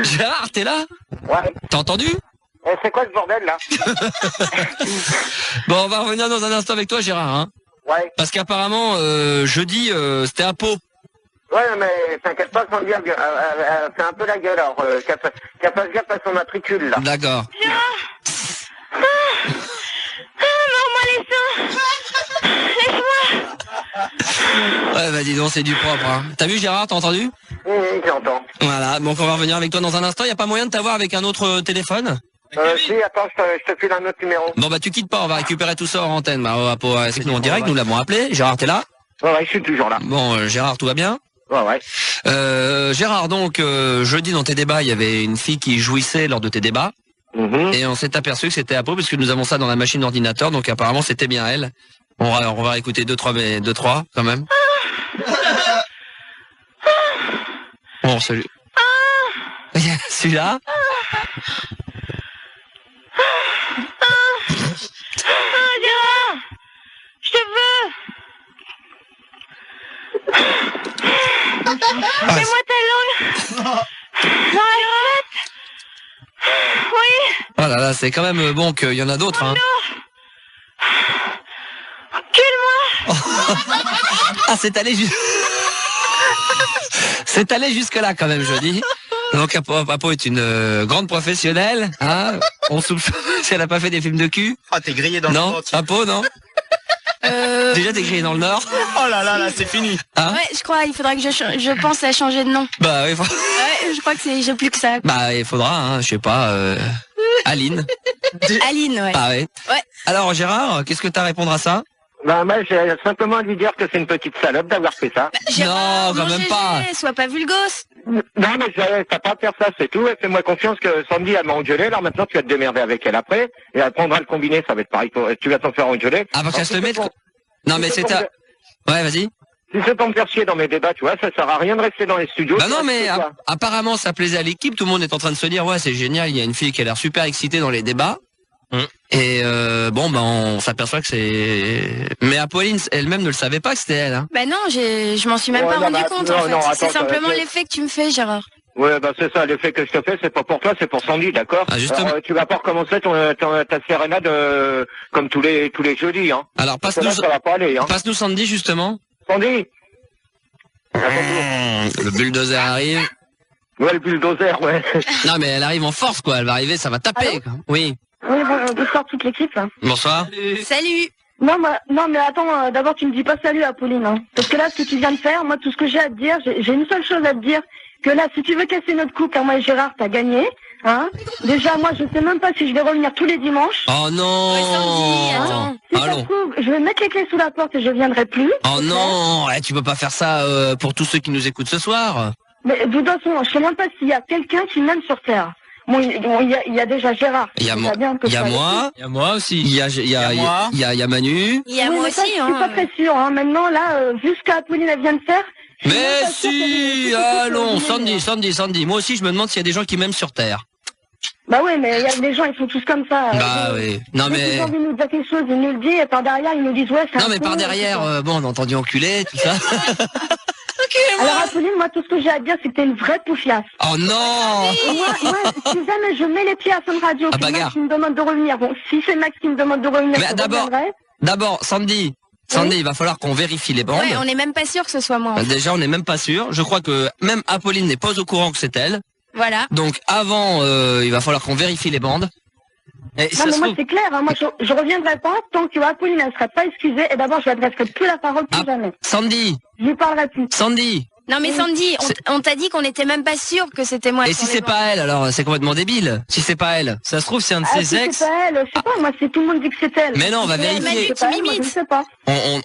Gérard, t'es là? Ouais. T'as entendu? C'est quoi ce bordel, là? Bon, on va revenir dans un instant avec toi, Gérard, hein. Ouais. Parce qu'apparemment, jeudi, c'était à Pau. Ouais, mais t'inquiète pas, Sandy, elle fait un peu la gueule, alors qu'elle fasse gaffe à son matricule, là. D'accord. Mors-moi les seins. Laisse-moi. Ouais, bah dis donc, c'est du propre, hein. T'as vu, Gérard, t'as entendu? J'entends. Voilà, donc on va revenir avec toi dans un instant. Y a pas moyen de t'avoir avec un autre téléphone? Si, attends, je te file un autre numéro. Bon, bah tu quittes pas, on va récupérer tout ça en antenne. Bah, c'est nous en direct, nous l'avons appelé. Gérard, t'es là? Ouais, je suis toujours là. Bon, Gérard, tout va bien? Ouais. Gérard, donc, jeudi dans tes débats, il y avait une fille qui jouissait lors de tes débats. Et on s'est aperçu que c'était à Pau, puisque nous avons ça dans la machine d'ordinateur, donc apparemment c'était bien elle. On va écouter 2-3 quand même. Bon, celui... Celui-là. Gérard, je te veux. Fais-moi ta langue. Dans la chatte. Oui. Oh là là, c'est quand même bon qu'il y en a d'autres, hein. Ah, c'est allé c'est allé jusque là quand même, je dis. Donc Apo est une grande professionnelle, hein. On soupçonne si elle a pas fait des films de cul. Ah, t'es grillé dans le Non, Nord. Apo, non. Déjà t'es grillé dans le Nord. Oh là, c'est fini. Hein? Ouais, je crois, il faudra que je pense à changer de nom. Bah oui. Ouais, je crois que j'ai plus que ça. Bah il faudra, hein, je sais pas. Aline. Aline, ouais. Ah ouais. Ouais. Alors Gérard, qu'est-ce que t'as à répondre à ça? Bah, moi, j'ai simplement à lui dire que c'est une petite salope d'avoir fait ça. Gérard, Non, quand mon même GG, pas. Sois pas vulgos. Non, mais t'as pas à faire ça, c'est tout. Et fais-moi confiance que Sandy, elle m'a engueulé. Alors maintenant, tu vas te démerder avec elle après. Et après, on va le combiner, ça va être pareil. Tu vas t'en faire engueuler. Ah, parce qu'elle se met... Non, mais si c'est ta... Ouais, vas-y. Si c'est pour me faire chier dans mes débats, tu vois, ça sert à rien de rester dans les studios. Bah non, Tu vois, mais c'est quoi. apparemment, ça plaisait à l'équipe. Tout le monde est en train de se dire, ouais, c'est génial, il y a une fille qui a l'air super excitée dans les débats. Et bon, bah on s'aperçoit que c'est... Mais Apolline elle-même ne le savait pas que c'était elle. Hein. Bah non, je m'en suis même Ouais, pas non, rendu bah, compte non, en fait. non, C'est attends, simplement ça- l'effet que tu me fais, Gérard. Ouais, bah c'est ça, l'effet que je te fais, c'est pas pour toi, c'est pour Sandy, d'accord? Ah, justement. Alors, tu vas pas recommencer ta sérénade comme tous les jeudis, hein. Alors Parce que là, ça va pas aller, hein. passe-nous Sandy, justement. Sandy? Le bulldozer arrive. Ouais, le bulldozer, ouais. Non, mais elle arrive en force, quoi. Elle va arriver, ça va taper. Quoi. Oui. Oui, bonsoir toute l'équipe. Bonsoir. Salut. Non, mais attends, d'abord tu me dis pas salut Apolline, hein. Parce que là, ce que tu viens de faire, moi tout ce que j'ai à te dire, j'ai une seule chose à te dire, que là, si tu veux casser notre couple, car moi et Gérard, t'as gagné, hein. Déjà, moi, je sais même pas si je vais revenir tous les dimanches. Oh non. Ouais, Sandy, attends. Si ça se Allons. trouve, je vais mettre les clés sous la porte et je viendrai plus. Oh non. Tu peux pas faire ça pour tous ceux qui nous écoutent ce soir. Mais de toute façon, je sais même pas s'il y a quelqu'un qui m'aime sur Terre. Bon, il y a déjà Gérard. Il y a C'est moi. déjà bien que Il y a ça- moi. Il y a moi aussi. Il y a moi. il y a Manu. Il y a Oui, moi mais ça, aussi, je suis pas hein. très sûre, hein. Maintenant, là, vu ce qu'Apolline elle vient de faire. je suis même Mais pas sûre qu'elle si, ait- allons, qu'elle ait- Sandy. Moi aussi, je me demande s'il y a des gens qui m'aiment sur Terre. Bah oui, mais il y a des gens, ils sont tous comme ça. Bah oui. Non Dès qu'ils mais, ont envie de nous dire quelque chose, ils nous le disent, et par derrière, ils nous disent, ouais, c'est non un mais con, par et derrière, tout ça. bon, on a entendu enculé, tout ça. Alors, Apolline, moi, tout ce que j'ai à te dire, c'est que t'es une vraie poufiasse. Oh non. Et moi, si jamais je mets les pieds à Fun Radio, Ah, c'est bagarre. Max qui me demande de revenir. Bon, si c'est Max qui me demande de revenir, Mais je d'abord, reviendrai. D'abord, Sandy, il va falloir qu'on vérifie les bandes. Ouais, on n'est même pas sûr que ce soit moi. en fait. Déjà, on n'est même pas sûr. Je crois que même Apolline n'est pas au courant que c'est elle. Voilà. Donc avant, il va falloir qu'on vérifie les bandes. Et Non, ça mais se moi, trouve... c'est clair, hein. Moi, je reviendrai pas tant que Apolline, elle serait pas excusée, et d'abord, je lui adresserai plus la parole, plus Ah, jamais. Sandy, Je lui parlerai plus. Non mais Sandy, on t'a dit qu'on n'était même pas sûr que c'était moi. et sur si les c'est bancs. pas elle, alors c'est complètement débile. Si c'est pas elle. Ça se trouve, c'est un de Ah, ses si ex. c'est pas elle, je sais pas, moi, c'est tout le monde dit que c'est elle. Mais non, on va C'est elle, vérifier. c'est pas elle, moi, je M'imite. sais pas.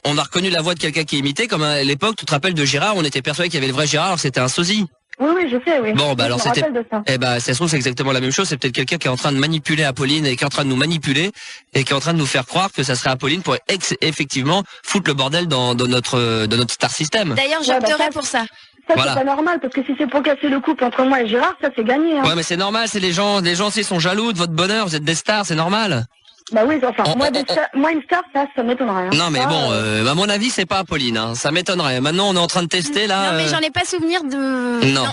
On a reconnu la voix de quelqu'un qui imitait, comme à l'époque, tu te rappelles de Gérard, on était persuadé qu'il y avait le vrai Gérard, alors que c'était un sosie. Oui, je sais, oui. Bon, bah Oui, alors je me c'était... rappelle de ça. Eh ben, ça se trouve, c'est exactement la même chose. C'est peut-être quelqu'un qui est en train de manipuler Apolline et qui est en train de nous manipuler et qui est en train de nous faire croire que ça serait Apolline pour effectivement foutre le bordel dans notre star system. D'ailleurs, Ouais, bah, j'opterais ça- pour ça. Ça, Voilà. c'est pas normal, parce que si c'est pour casser le couple entre moi et Gérard, ça, c'est gagné, hein. Ouais, mais c'est normal, c'est les gens aussi sont jaloux de votre bonheur, vous êtes des stars, c'est normal. Bah oui, enfin, On- moi, une star, ça m'étonnerait, hein. Non, mais Ça, bon, à mon avis, c'est pas Apolline, hein. Ça m'étonnerait. Maintenant, on est en train de tester, là. Non mais j'en ai pas souvenir de... Non.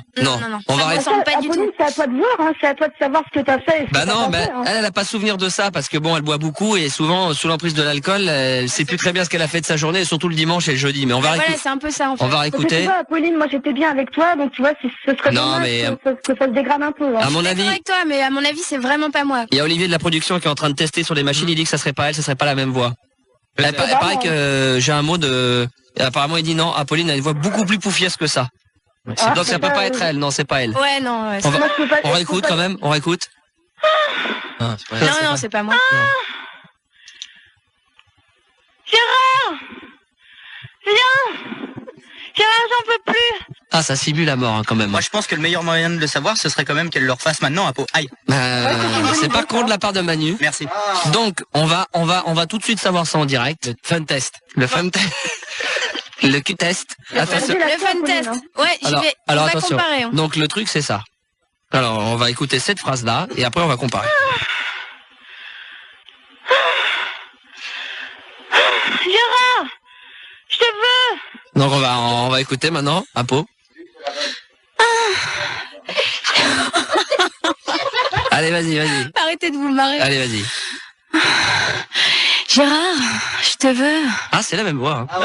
On va Ça me rester- ressemble pas du Apolline, tout. c'est à toi de voir, hein. C'est à toi de savoir ce que t'as fait. et ce Bah que t'as non, pas bah, fait, hein. elle a pas souvenir de ça parce que bon, elle boit beaucoup et souvent sous l'emprise de l'alcool, elle sait plus très bien ce qu'elle a fait de sa journée, et surtout le dimanche et le jeudi. Mais on va Voilà, réécouter. c'est un peu ça en fait. On va Parce que tu réécouter. vois, Apolline, moi, j'étais bien avec toi, donc tu vois, ce serait Non, dommage mais, que ça se dégrade un peu, hein. À mon Je suis avis, d'accord avec toi, mais à mon avis, c'est vraiment pas moi. il y a Olivier de la production qui est en train de tester sur les machines. Il dit que ça serait pas elle, ça serait pas la même voix. Elle paraît que j'ai un mot de. Apparemment, il dit non. Apolline a une voix beaucoup plus poufiasse que ça. Ah, Donc ça peut pas être elle. Non, c'est pas elle. Ouais, non. Ouais, On va- Moi, je peux pas- On je peux réécoute pas- quand même. On réécoute. Ah, c'est pas elle. non, c'est pas moi. Gérard! Viens! Gérard, j'en peux plus! Ah, ça simule la mort hein, quand même. Moi, je pense que le meilleur moyen de le savoir, ce serait quand même qu'elle le refasse maintenant à peau. Aïe. C'est pas con de la part de Manu. Merci. Donc, on va tout de suite savoir ça en direct. Le fun test. Le fun test. Le Q-test. Attention. Le fun Apolline, test. hein. Ouais, on va attention. comparer. hein. Donc, le truc, c'est ça. Alors, on va écouter cette phrase-là et après, on va comparer. Gérard! Je te veux! Donc, on va écouter maintenant, Apo. Allez, vas-y. Arrêtez de vous marrer. Allez, vas-y. Gérard, je te veux. Ah, c'est la même voix. Hein.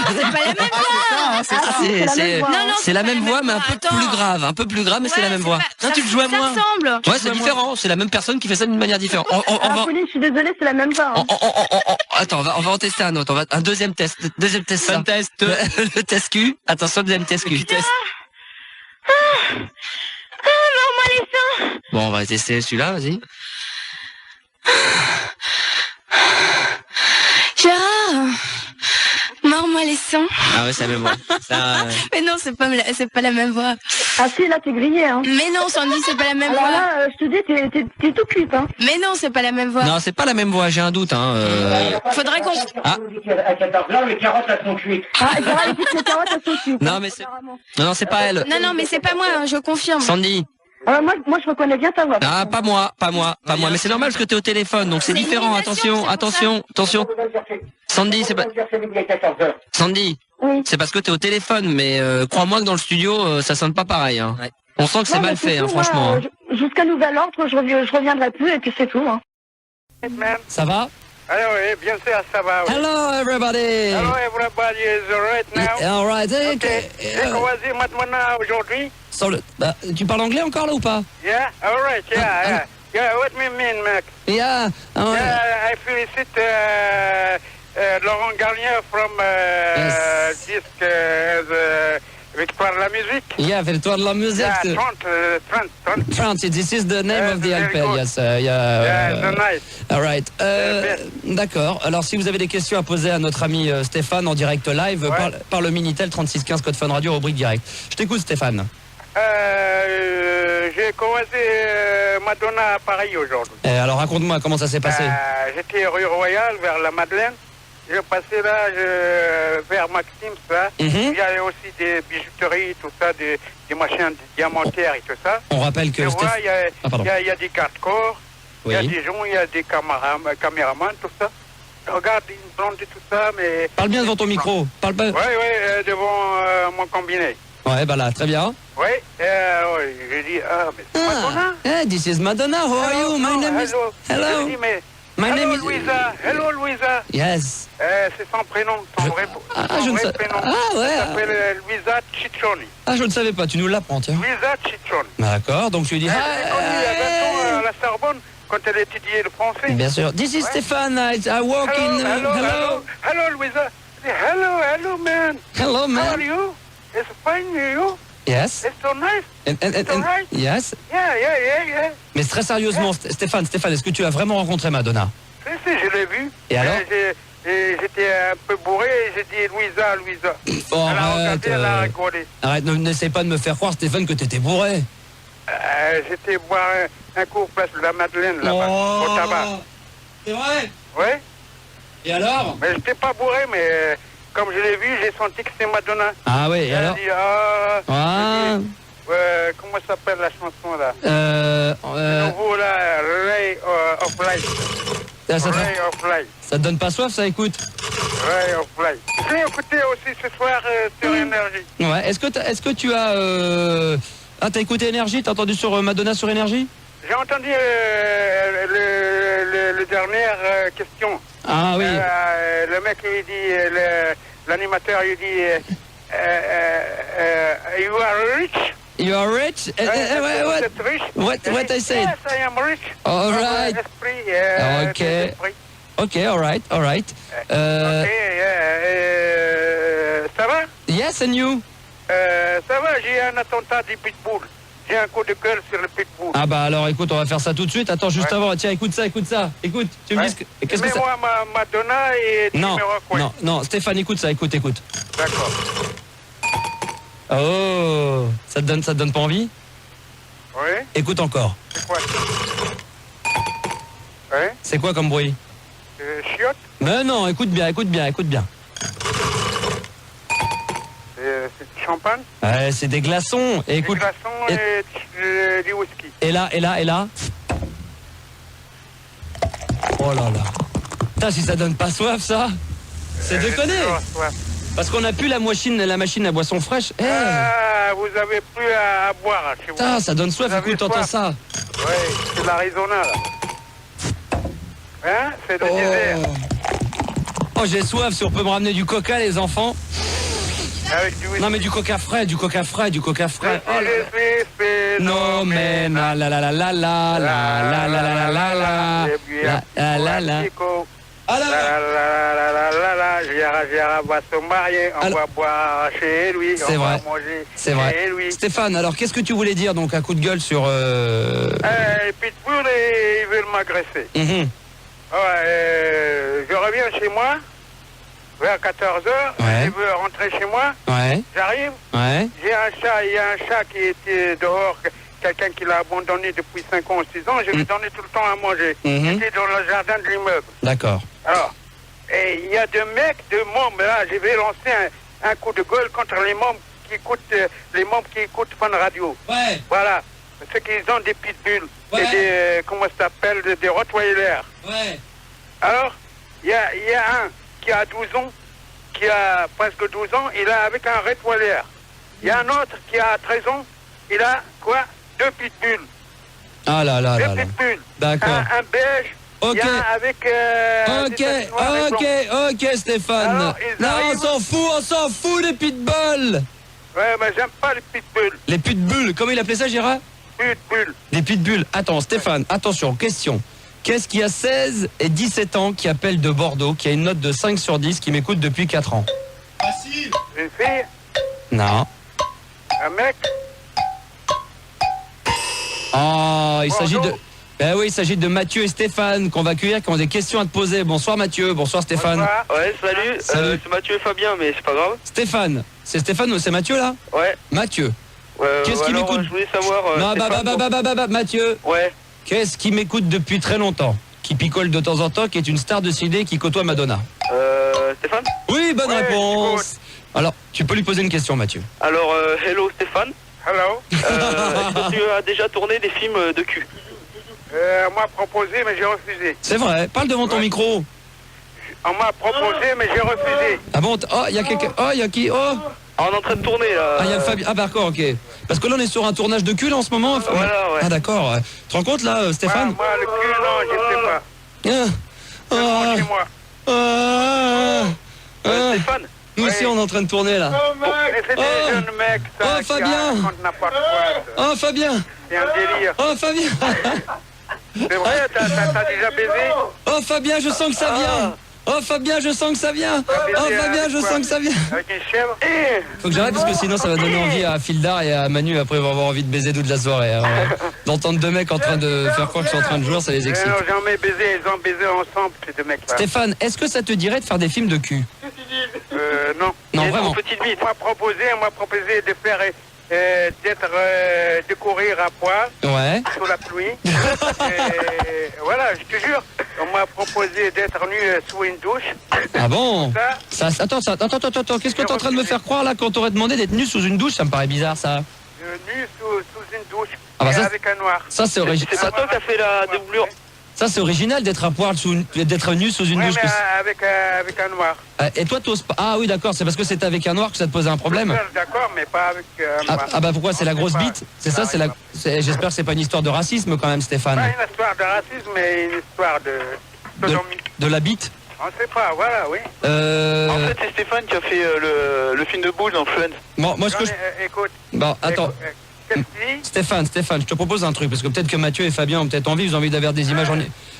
C'est pas la même voix. C'est la même voix, mais un peu plus grave. Un peu plus grave, mais c'est la même voix. Non, tu le joues à moi. Ça ressemble. Ouais, c'est différent. C'est la même personne qui fait ça d'une manière différente. Pauline, je suis désolée, c'est la même voix. Hein. Attends, on va en tester un autre. Un deuxième test. Deuxième test. Fun test. Le test Q. Attention, deuxième test Q. Mors-moi les seins. Bon, on va tester celui-là, vas-y. Gérard, mords-moi les seins. Ah ouais, c'est la même voix. Mais non, c'est pas la même voix. Ah si, là, t'es grillé. Hein. Mais non, Sandy, c'est pas la même Alors voix. là, je te dis, t'es tout cuite. Hein. Mais non, c'est pas la même voix. Non, c'est pas la même voix, j'ai un doute. Hein. Faudrait qu'on... Ah. À 14h, les carottes, elles sont cuites. Ah, Gérard, il dit que les carottes, elles sont cuites. Non, mais c'est... Non, c'est pas elle. Non, mais c'est pas moi, hein, je confirme. Sandy. Moi, je reconnais bien ta voix. Ah, pas moi. Mais c'est normal parce que t'es au téléphone, donc c'est différent. Attention. Sandy, c'est pas... Sandy. Oui. C'est parce que t'es au téléphone, mais crois-moi que dans le studio, ça sonne pas pareil. Hein. Ouais. On sent que c'est Non, mal mais fait, tout, hein, franchement. moi, jusqu'à nouvel ordre, je reviendrai plus et puis c'est tout. Hein. Ça va? Alors oui, bien sûr, ça va. Oui. Hello everybody. Hello, everybody is alright now. All right. Okay. J'ai commencé maintenant aujourd'hui. Tu parles anglais encore là ou pas? Yeah, alright, yeah. What me mean, Mac? Yeah. I félicite Laurent Garnier from disc Victoire de la musique. Yeah, Victoire de la musique. Yeah, 30. 30, this is the name of the very LP, good. yes. Yeah, nice. All right. D'accord. Alors, si vous avez des questions à poser à notre ami Stéphane en direct live, Ouais. par le Minitel 3615 code Fun Radio, rubrique direct. Je t'écoute, Stéphane. J'ai commencé Madonna à Paris aujourd'hui. Alors, raconte-moi comment ça s'est passé. J'étais rue Royale vers la Madeleine. Je passais là vers Maxime, ça. Mhm. Il y avait aussi des bijouteries, tout ça, des machins diamantaires et tout ça. On rappelle que Je vois, il y a, Ah, pardon. il y a des garde-corps, il y a Oui. des gens, il y a des caméramans, tout ça. Je regarde une blonde et tout ça, mais... Parle bien devant ton micro. Parle pas. Oui, devant mon combiné. Ouais, bah là, très bien. Oui, j'ai dit, mais c'est Madonna. Hey, this is Madonna. How are you? My name is... Hello. J'ai dit, mais... My name Hello, is... Louisa. Hello, Louisa. Yes. C'est son prénom, son vrai je ne sais... prénom. Ah, ouais. Elle s'appelle Louisa Ciccioni. Ah, je ne savais pas. Tu nous l'apprends, tiens. Louisa Ciccioni. D'accord, donc tu lui dis... Elle est connue il y a 20 ans à la Sorbonne, quand elle étudiait le français. Bien sûr. This is Stéphane. I work in... Hello, Louisa. Hello, man. Hello, How are man. you? It's fine, you? Yes. It's so nice. It's all right. Yes. Yeah. Mais très sérieusement, Stéphane, est-ce que tu as vraiment rencontré Madonna? Si, je l'ai vu. Et alors? J'étais un peu bourré et j'ai dit Louisa. Oh, Elle a regardé, elle a rigolé. Arrête, n'essaie pas de me faire croire, Stéphane, que t'étais bourré. J'étais boire un coup place de la Madeleine, là-bas, au tabac. C'est vrai? Ouais. Et alors? Mais j'étais pas bourré, mais comme je l'ai vu, j'ai senti que c'était Madonna. Ah oui, et Elle a alors? dit, comment s'appelle la chanson, là? Le nouveau, là, Ray of Light. Ray of Light. Ça te donne pas soif, ça, écoute? Ray of Light. Je l'ai écouté aussi ce soir sur Énergie. Ouais, est-ce que tu as... Ah, t'as écouté Énergie? T'as entendu sur Madonna sur Énergie? J'ai entendu le dernière question. Ah oui. Le mec lui dit, l'animateur lui dit, you are rich? You are rich? What I said? Yes, I am rich. All right. Esprit, Okay. Okay, all right. Ça va? Yes, and you? Ça va, j'ai un attentat du pitbull. J'ai un coup de cœur sur le pitbull. Ah bah alors écoute, on va faire ça tout de suite. Attends, juste avant, tiens, écoute ça. Écoute, tu me dis qu'est-ce que ça... Mets-moi Madonna et tu me recoins. Non, Stéphane, écoute ça, écoute. D'accord. Oh, ça te donne pas envie? Oui. Écoute encore. C'est quoi? Oui. C'est quoi comme bruit? Chiotte? Mais non, écoute bien. C'est du champagne? Ouais, c'est des glaçons. Et écoute. Des glaçons et du whisky. Et là. Oh là là. Putain, si ça donne pas soif, ça. C'est déconné. Parce qu'on a plus la machine à boisson fraîche. Vous avez plus à boire chez vous. Putain, ça donne soif, écoute, t'entends ça. Ouais, c'est l'Arizona, là. Hein? C'est le désert. Oh, j'ai soif, si on peut me ramener du coca, les enfants. Avec du whisky. Non, mais du coca frais, du coca frais, du coca frais. Oh là là. Je suis Non, mais la la la la la la la la la la la la la la. Alors, Gérard va se marier, on va boire chez lui, c'est on vrai. va manger c'est vrai. chez lui. Stéphane, alors qu'est-ce que tu voulais dire donc à coup de gueule sur Les pitbulls, ils veulent m'agresser. Mhm. Je reviens chez moi vers 14h, Ouais. je veux rentrer chez moi, Ouais, j'arrive, ouais. j'ai un chat, il y a un chat qui était dehors, quelqu'un qui l'a abandonné depuis 5 ans ou 6 ans, je lui donnais tout le temps à manger. Mhm. J'étais dans le jardin de l'immeuble. D'accord. Alors, et il y a deux mecs, deux membres, là, je vais lancer un coup de gueule contre les membres qui écoutent Fun Radio. Ouais, Voilà, ceux qui ont des pitbulls, Ouais. et des, comment ça s'appelle, des rottweilers. ouais. Alors, il y a un qui a 12 ans, qui a presque 12 ans, il est avec un rottweiler. Il y a un autre qui a 13 ans, il a quoi? Deux pitbulls. Ah là là Deux là là. pitbulls. D'accord. Un beige. Ok. Il y a un avec... Ok, des taches noires et blancs. ok Stéphane. Alors, ils Non, arrivent. on s'en fout les pitbulls. Ouais, mais j'aime pas les pitbulls. Les pitbulls, comment il appelait ça Gérard? Pitbulls. Des pitbulls. Attends Stéphane, attention, question. Qu'est-ce qui a 16 et 17 ans qui appelle de Bordeaux, qui a une note de 5 sur 10, qui m'écoute depuis 4 ans? Une fille, Non. un mec. Oh, il s'agit de... Bonjour. Ben oui, il s'agit de Mathieu et Stéphane qu'on va accueillir, qui ont des questions à te poser. Bonsoir Mathieu, bonsoir Stéphane. Bonsoir. Ouais, salut. Salut. C'est Mathieu et Fabien, mais c'est pas grave. Stéphane, c'est Stéphane ou c'est Mathieu là? Ouais. Mathieu. Qu'est-ce qui alors, m'écoute? je voulais savoir. Non, Stéphane, Mathieu. Ouais. Qu'est-ce qui m'écoute depuis très longtemps, qui picole de temps en temps, qui est une star de CD, qui côtoie Madonna? Stéphane. Oui, bonne Ouais, réponse. Alors, tu peux lui poser une question, Mathieu. Alors, hello Stéphane. Hello. Est-ce que tu as déjà tourné des films de cul? On m'a proposé, mais j'ai refusé. C'est vrai, parle devant ton micro. On m'a proposé, mais j'ai refusé. Ah bon, oh, il y a quelqu'un. Oh, il y a qui? Oh, Ah, on est en train de tourner là. ah, il y a Fabien. Ah, d'accord, ok. Parce que là, on est sur un tournage de cul là, en ce moment. Voilà, ouais. Ah, d'accord. Tu te rends compte là, Stéphane? Moi, le cul, non, je sais pas. Ah, Seulement ah, chez moi. ah, ah. Stéphane. Nous aussi, on est en train de tourner là. Mais c'est des Oh. jeunes mecs, ça, Oh, qui Fabien. racontent n'importe quoi. Ça. Oh, Fabien. C'est un délire. Oh, Fabien. C'est vrai, t'as déjà baisé? Oh, Fabien, je sens que ça vient. Oh, Fabien, je sens que ça vient. Oh, Fabien, je sens que ça vient. Avec une chèvre? Faut que j'arrête parce que sinon ça va donner envie à Fildar et à Manu après ils vont avoir envie de baiser toute la soirée. Alors, d'entendre deux mecs en train de faire croire qu'ils sont en train de jouer, ça les excite. Ils n'ont jamais baisé, ils ont baisé ensemble, ces deux mecs-là. Stéphane, est-ce que ça te dirait de faire des films de cul? Non. Non, Et vraiment. ton petite bite. On m'a proposé de faire, de courir à poil, Ouais. sous la pluie. Voilà, je te jure, on m'a proposé d'être nu sous une douche. Ah bon? Ça, Attends, qu'est-ce que t'es en train de me faire croire là quand t'aurais demandé d'être nu sous une douche? Ça me paraît bizarre ça. nu sous une douche, Ah bah et ça, avec un noir. Ça c'est C'est pas toi qui as fait la doublure. Ça c'est original d'être à poil d'être nu sous une Ouais, douche. mais avec un noir. Et toi t'oses pas? Ah oui d'accord, c'est parce que c'était avec un noir que ça te posait un problème. D'accord, mais pas avec un noir. Ah bah pourquoi? C'est la grosse pas. bite? C'est ça, c'est la. J'espère que c'est pas une histoire de racisme quand même, Stéphane. Pas une histoire de racisme, mais une histoire de sodomie. De la bite? On sait pas, voilà, oui. En fait, c'est Stéphane qui a fait le film de boule dans Friends. Bon, moi ce que je. Écoute. Bon, attends. Qu'est-ce que tu dis? Stéphane, je te propose un truc, parce que peut-être que Mathieu et Fabien ont peut-être envie, ils ont envie d'avoir des images en...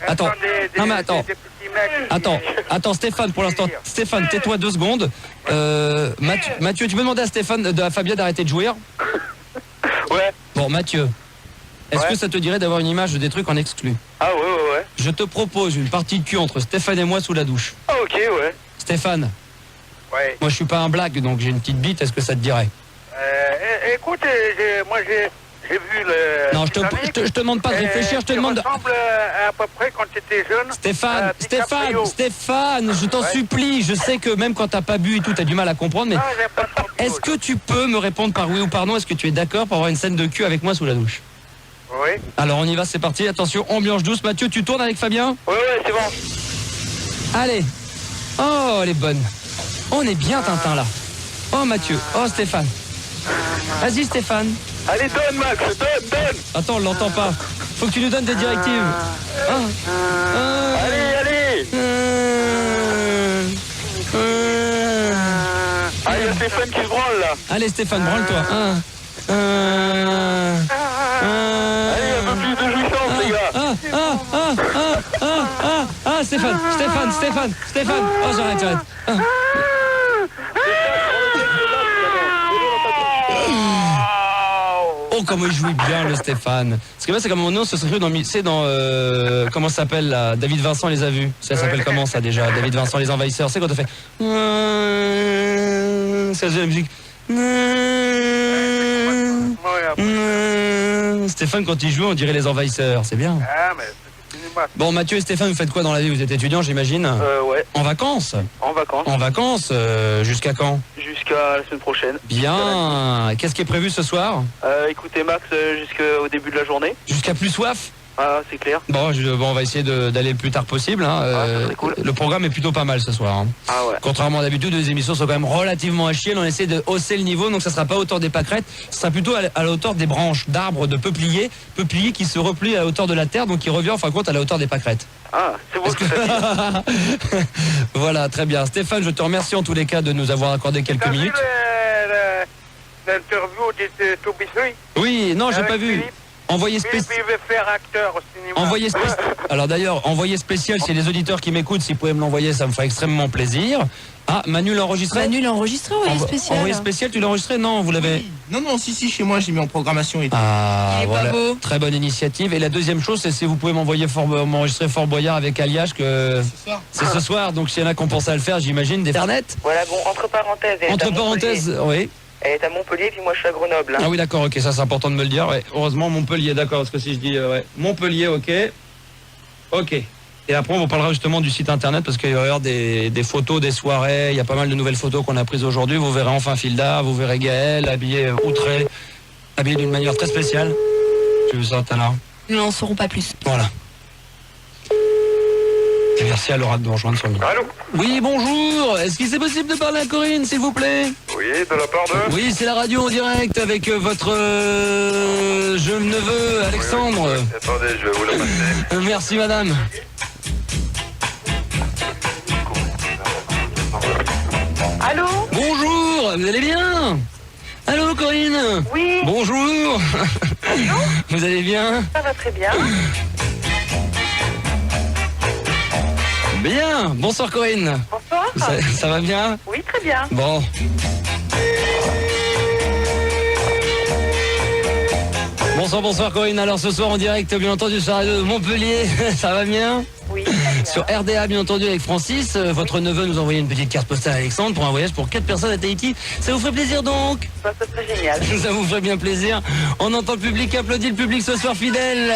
Attends, non mais attends, Des petits mecs qui- attends Stéphane, pour l'instant, Stéphane, tais-toi 2 secondes. Mathieu, tu peux demander à Fabien d'arrêter de jouir? Ouais. Bon, Mathieu, est-ce que ça te dirait d'avoir une image des trucs en exclu? Ah ouais. Je te propose une partie de cul entre Stéphane et moi sous la douche. Ah ok, ouais. Stéphane, Ouais. moi je suis pas un blague, donc j'ai une petite bite, est-ce que ça te dirait? Écoute, moi j'ai vu le... Non, je te demande pas de réfléchir, je te demande... Tu ressembles à peu près quand tu étais jeune. Stéphane, je t'en supplie, je sais que même quand t'as pas bu et tout, t'as du mal à comprendre, mais Non, j'ai pas trop bu. est-ce que tu peux me répondre par oui ou par non? Est-ce que tu es d'accord pour avoir une scène de cul avec moi sous la douche? Oui. Alors on y va, c'est parti, attention, ambiance douce. Mathieu, tu tournes avec Fabien? Ouais, c'est bon. Allez. Oh, elle est bonne. On est bien Tintin là. Oh Mathieu, oh Stéphane. Vas-y Stéphane. Allez, donne Max, donne. Attends, on l'entend pas. Faut que tu nous donnes des directives. Allez. Stéphane qui se branle là. Allez Stéphane, branle-toi. Allez, un peu plus de jouissance les gars. Stéphane. Oh, j'arrête. Oh, comment il jouit bien le Stéphane. Ce qui est bien, c'est comme mon nom se serait dans, comment ça s'appelle là, David Vincent les a vus. Ça s'appelle comment ça déjà? David Vincent les envahisseurs. C'est quand on fait. C'est la musique. Stéphane, quand il joue, on dirait les envahisseurs. C'est bien. Ah, mais c'est cinéma. Bon, Mathieu et Stéphane, vous faites quoi dans la vie? Vous êtes étudiants, j'imagine? Ouais. En vacances? En vacances. En vacances, jusqu'à quand? Jusqu'à la semaine prochaine. Bien. Qu'est-ce qui est prévu ce soir? Écoutez Max jusqu'au début de la journée. Jusqu'à plus soif? Ah, c'est clair. Bon, on va essayer d'aller le plus tard possible. Hein. Ça serait cool. Le programme est plutôt pas mal ce soir. Hein. Ah ouais. Contrairement à d'habitude, les émissions sont quand même relativement à chier. On essaie de hausser le niveau, donc ça sera pas à hauteur des pâquerettes, ça sera plutôt à la hauteur des branches d'arbres, de peupliers qui se replient à la hauteur de la terre, donc qui revient en fin de compte à la hauteur des pâquerettes. Ah, c'est beau ce que ça dit. Voilà, très bien. Stéphane, je te remercie en tous les cas de nous avoir accordé quelques minutes. L'interview de Toby Sui. Oui, non, j'ai pas vu. Envoyé spécial. Il veut faire acteur au cinéma. Envoyé spécial. Alors d'ailleurs, envoyé spécial, c'est les auditeurs qui m'écoutent, s'ils pouvaient me l'envoyer, ça me ferait extrêmement plaisir. Ah, Manu l'a enregistré? Manu l'a enregistré, envoyé spécial. Envoyé spécial, tu l'as enregistré? Non, vous l'avez. Non, si, chez moi, j'ai mis en programmation et tout. Ah, Il est voilà. pas beau. Très bonne initiative. Et la deuxième chose, c'est si vous pouvez m'enregistrer Fort Boyard avec Aliage, que c'est ce soir. Donc s'il y en a qui ont pensé à le faire, j'imagine, des Fernet. Voilà, bon, entre parenthèses. elle est Entre à parenthèses, oui. Elle est à Montpellier, puis moi je suis à Grenoble. Hein. Ah oui, d'accord, ok, ça c'est important de me le dire. Ouais. Heureusement, Montpellier, d'accord, parce que si je dis ouais. Montpellier, ok. Ok. Et après, on vous parlera justement du site internet, parce qu'il va y avoir des photos, des soirées. Il y a pas mal de nouvelles photos qu'on a prises aujourd'hui. Vous verrez enfin Filda, vous verrez Gaël, habillé outré, habillé d'une manière très spéciale. Tu veux ça tout à l'heure? Nous n'en saurons pas plus. Voilà. Et merci à Laura de nous rejoindre sur le micro. Allô? Oui, bonjour. Est-ce qu'il c'est possible de parler à Corinne, s'il vous plaît? Oui, de la part de... Oui, c'est la radio en direct avec votre jeune neveu, Alexandre. Attendez, je vais vous la passer. Merci, madame. Allô? Bonjour, vous allez bien? Allô, Corinne? Oui. Bonjour. Vous allez bien? Ça va très bien. Bien. Bonsoir, Corinne. Bonsoir. Ça va bien? Oui, très bien. Bon. Bonsoir Corinne. Alors ce soir en direct, bien entendu, sur la radio de Montpellier. Ça va bien? Oui. Sur RDA, bien entendu, avec Francis. Votre neveu nous a envoyé une petite carte postale à Alexandre pour un voyage pour 4 personnes à Tahiti. Ça vous ferait plaisir donc? Ça serait génial. Ça vous ferait bien plaisir. On entend le public applaudir, le public ce soir fidèle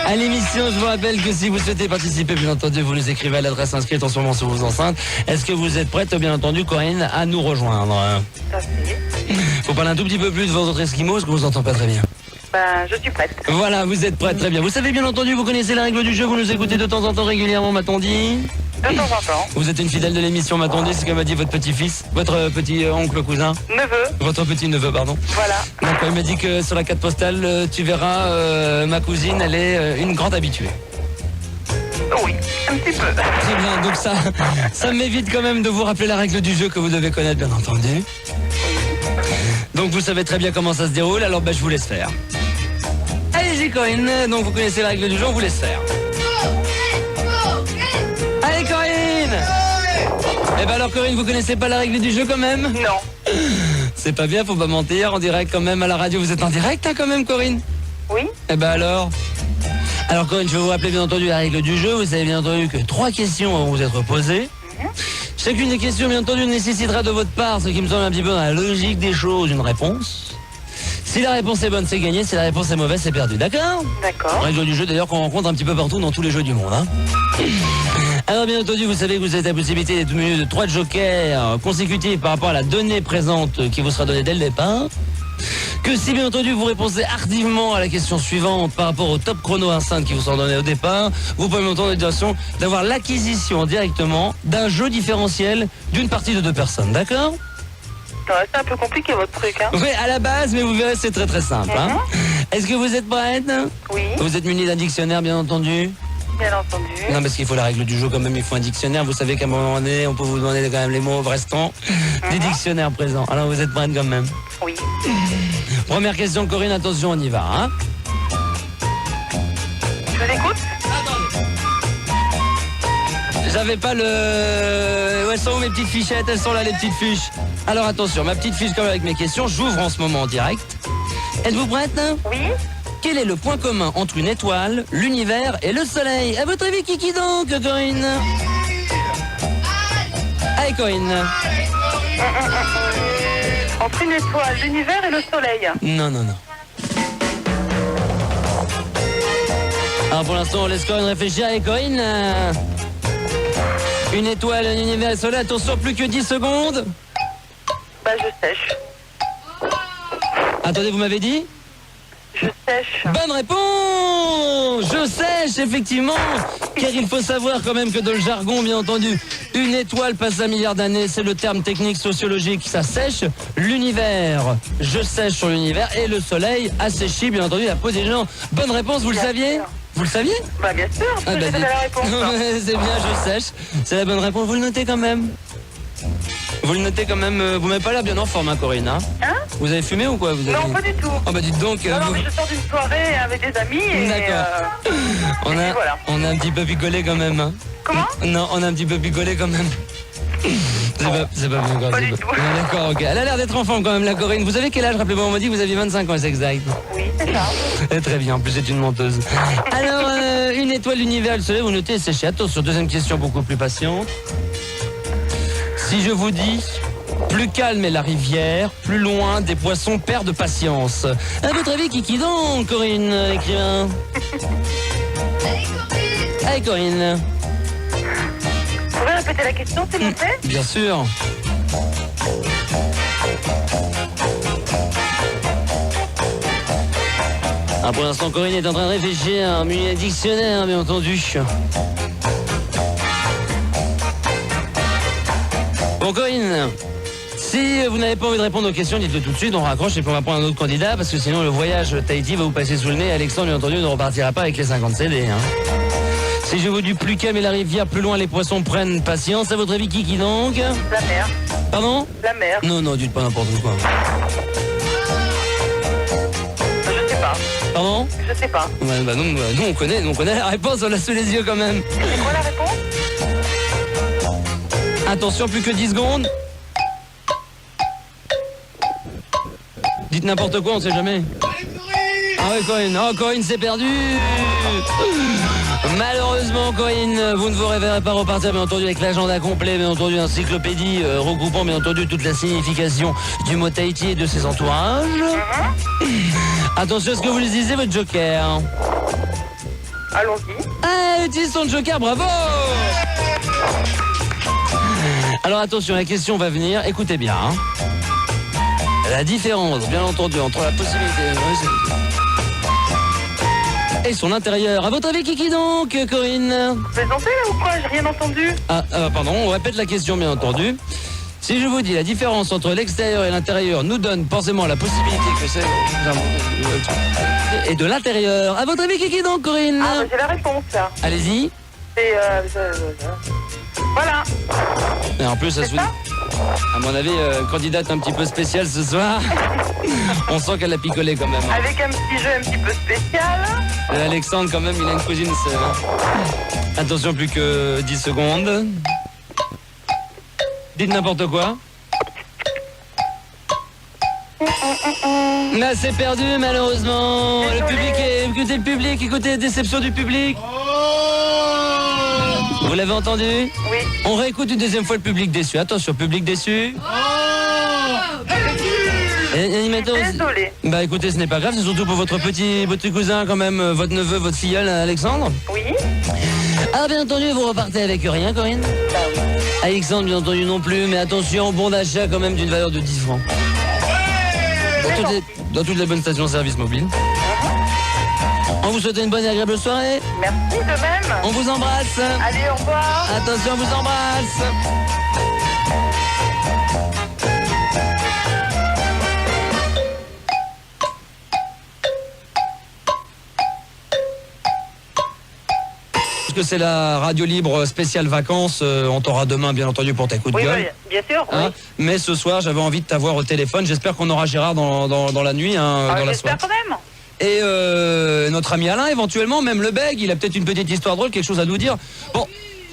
à l'émission. Je vous rappelle que si vous souhaitez participer, bien entendu, vous nous écrivez à l'adresse inscrite en ce moment sur vos enceintes. Est-ce que vous êtes prête, bien entendu, Corinne, à nous rejoindre? Ça fait. Faut parler un tout petit peu plus de votre esquimau, parce que vous entend pas très bien. Ben, je suis prête. Voilà, vous êtes prête, très bien. Vous savez bien entendu, vous connaissez la règle du jeu, vous nous écoutez de temps en temps régulièrement, m'a-t-on dit? De temps en temps. Vous êtes une fidèle de l'émission, m'a-t-on dit, c'est ce que m'a dit votre petit-fils, votre petit oncle cousin. Neveu. Votre petit-neveu, pardon. Voilà. Donc il m'a dit que sur la carte postale, tu verras, ma cousine, elle est une grande habituée. Oui, un petit peu. Très bien, donc ça m'évite quand même de vous rappeler la règle du jeu que vous devez connaître, bien entendu. Donc vous savez très bien comment ça se déroule, alors je vous laisse faire. Allez-y Corinne, donc vous connaissez la règle du jeu, on vous laisse faire. Allez Corinne! Eh ben alors Corinne, vous connaissez pas la règle du jeu quand même? Non. C'est pas bien, faut pas mentir, en direct quand même à la radio, vous êtes en direct hein, quand même Corinne? Oui. Eh ben alors Corinne, je vais vous rappeler bien entendu la règle du jeu, vous savez bien entendu que 3 questions vont vous être posées. Chacune des questions, bien entendu, nécessitera de votre part, ce qui me semble un petit peu dans la logique des choses, une réponse. Si la réponse est bonne, c'est gagné. Si la réponse est mauvaise, c'est perdu. D'accord? D'accord. Règle du jeu, d'ailleurs, qu'on rencontre un petit peu partout dans tous les jeux du monde. Hein. Alors, bien entendu, vous savez que vous avez la possibilité d'être muni de 3 jokers consécutifs par rapport à la donnée présente qui vous sera donnée dès le départ. Que si, bien entendu, vous répondez hardivement à la question suivante par rapport au top chrono instinct qui vous sera donné au départ, vous pouvez monter en direction d'avoir l'acquisition directement d'un jeu différentiel d'une partie de 2 personnes. D'accord? Ouais, c'est un peu compliqué votre truc, hein. Oui, à la base, mais vous verrez, c'est très très simple. Hein. Est-ce que vous êtes prête? Oui. Vous êtes muni d'un dictionnaire, bien entendu? Bien entendu. Non, parce qu'il faut la règle du jeu quand même, il faut un dictionnaire. Vous savez qu'à un moment donné, on peut vous demander quand même les mots restants des dictionnaires présents. Alors vous êtes prête quand même. Oui. Première question, Corinne, attention, on y va. Hein. Je vous écoute. J'avais pas le... Où elles sont où mes petites fichettes? Elles sont là, les petites fiches. Alors attention, ma petite fiche comme avec mes questions, j'ouvre en ce moment en direct. Êtes-vous prête? Oui. Quel est le point commun entre une étoile, l'univers et le soleil? À votre avis, qui donc, Corinne? Allez, Corinne. Entre une étoile, l'univers et le soleil. Non, non, non. Alors pour l'instant, on laisse Corinne réfléchir. Allez, Corinne. Une étoile, un univers et le soleil. Attention, plus que 10 secondes. Bah, je sèche. Attendez, vous m'avez dit? Je sèche. Bonne réponse! Je sèche, effectivement, car il faut savoir quand même que dans le jargon, bien entendu, une étoile passe 1 milliard d'années, c'est le terme technique sociologique, ça sèche. L'univers, je sèche sur l'univers, et le soleil asséché, bien entendu, la peau des gens. Bonne réponse, vous le saviez? Vous le saviez? Bah, bien sûr, Ah, j'ai donné la réponse. c'est bien, je sèche. C'est la bonne réponse, vous le notez quand même. Vous le notez quand même, vous m'avez pas l'air bien en forme, hein, Corinne, hein? Vous avez fumé ou quoi? Vous avez... Non, pas du tout. Oh bah dites donc... Non, mais je sors d'une soirée avec des amis et... D'accord. On a un petit peu picolé quand même. Hein. Comment? Non, on a un petit peu picolé quand même. C'est pas bien grave. Pas du tout. D'accord, ok. Elle a l'air d'être en forme quand même, la Corinne. Vous avez quel âge? Rappelez-moi, on m'a dit que vous aviez 25 ans, c'est exact. Oui, c'est ça. Très bien, en plus c'est une menteuse. Alors, une étoile, l'univers, le soleil, vous notez, séché. Attention, deuxième question beaucoup plus patiente. Si je vous dis, plus calme est la rivière, plus loin des poissons perdent patience. À votre avis, qui donc, Corinne, l'écrivain? Allez, Corinne. Vous pouvez répéter la question, s'il vous plaît? Bien sûr. Ah, pour l'instant, Corinne est en train de réfléchir à un dictionnaire, bien entendu. Bon, Corinne, si vous n'avez pas envie de répondre aux questions, dites-le tout de suite, on raccroche et puis on va prendre un autre candidat, parce que sinon le voyage Tahiti va vous passer sous le nez. Alexandre, bien entendu, ne repartira pas avec les 50 CD. Hein. Si je vous dis plus calme et la rivière, plus loin les poissons prennent patience, à votre avis, qui donc? La mer. Pardon? La mer. Non, non, dites pas n'importe quoi. Je sais pas. Pardon? Je sais pas. Ouais, bah non, nous on connaît la réponse, on l'a sous les yeux quand même. C'est quoi la réponse? Attention, plus que 10 secondes. Dites n'importe quoi, on sait jamais. Ah ouais, Corinne. Oh, Corinne s'est perdue. Malheureusement, Corinne, vous ne vous réveillerez pas repartir, bien entendu, avec l'agenda complet, bien entendu, encyclopédie regroupant, bien entendu, toute la signification du mot Tahiti et de ses entourages. Attention à ce que vous lisez, votre joker. Allons-y. Ah, utilise son joker, bravo. Alors attention, la question va venir, écoutez bien. Hein. La différence, bien entendu, entre la possibilité et son intérieur. À votre avis, qui donc, Corinne? Vous plaisantez là ou quoi? J'ai rien entendu. Ah, pardon, on répète la question, bien entendu. Si je vous dis la différence entre l'extérieur et l'intérieur nous donne forcément la possibilité que c'est... Et de l'intérieur. À votre avis, qui donc, Corinne? Ah, bah, j'ai la réponse là. Allez-y. C'est... Voilà. Et en plus, ça se... À mon avis, candidate un petit peu spéciale ce soir. On sent qu'elle a picolé quand même. Avec un petit jeu un petit peu spécial. Et Alexandre, quand même, il a une cousine sœur. Attention, plus que 10 secondes. Dites n'importe quoi. Là, c'est perdu, malheureusement. Désolé. Le public écoutez le public, écoutez la déception du public. Vous l'avez entendu? Oui. On réécoute une deuxième fois le public déçu. Attention, public déçu. Animateur. Désolé. Bah écoutez, ce n'est pas grave, c'est surtout pour votre petit cousin quand même, votre neveu, votre filleul, Alexandre. Oui. Ah bien entendu, vous repartez avec rien, Corinne? Bah oui. Alexandre, bien entendu non plus, mais attention, bon d'achat quand même d'une valeur de 10 francs. Dans toutes les bonnes stations-service mobile. On vous souhaite une bonne et agréable soirée. Merci de même. On vous embrasse. Allez, au revoir. Attention, on vous embrasse. que c'est la radio libre spéciale vacances. On t'aura demain, bien entendu, pour tes coups de Oui, gueule. bien sûr. Hein, Oui. mais ce soir, j'avais envie de t'avoir au téléphone. J'espère qu'on aura Gérard dans la nuit, dans la soirée. J'espère quand même. Et notre ami Alain, éventuellement, même le bègue, il a peut-être une petite histoire drôle, quelque chose à nous dire. Bon,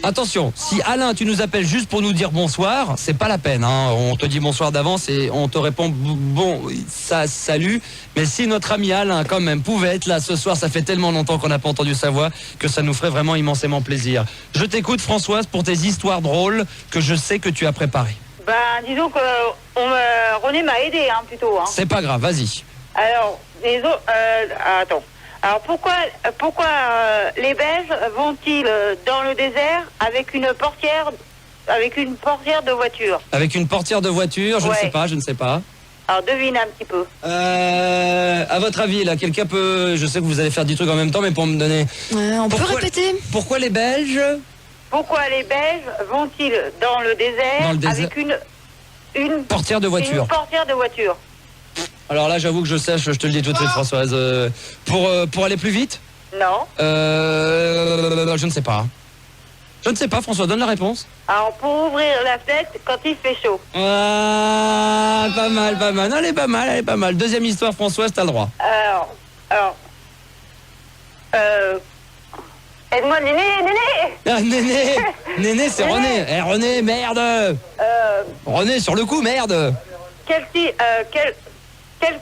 attention, si Alain, tu nous appelles juste pour nous dire bonsoir, c'est pas la peine. Hein. On te dit bonsoir d'avance et on te répond bon, ça, salut. Mais si notre ami Alain, quand même, pouvait être là ce soir, ça fait tellement longtemps qu'on n'a pas entendu sa voix que ça nous ferait vraiment immensément plaisir. Je t'écoute, Françoise, pour tes histoires drôles que je sais que tu as préparées. Ben, disons que René m'a aidé, hein, plutôt. Hein. C'est pas grave, vas-y. Alors, les autres... attends. Alors, pourquoi les Belges vont-ils dans le désert avec une portière de voiture? Avec une portière de voiture, je Ouais. ne sais pas. Alors, devine un petit peu. À votre avis, là, quelqu'un peut... Je sais que vous allez faire 10 trucs en même temps, mais pour me donner... On peut répéter. Pourquoi les Belges... Pourquoi les Belges vont-ils dans le désert, avec une portière de voiture? Une portière de voiture. Alors là, j'avoue que je sèche, je te le dis tout de suite, Françoise. Pour aller plus vite? Non. Je ne sais pas. Je ne sais pas, François, donne la réponse. Alors, pour ouvrir la fenêtre quand il fait chaud. Ah, pas mal, pas mal. Non, elle est pas mal. Deuxième histoire, Françoise, t'as le droit. Alors, aide-moi, Néné. Ah, Néné, c'est René. Eh, René, merde. René, sur le coup, merde. Quel est le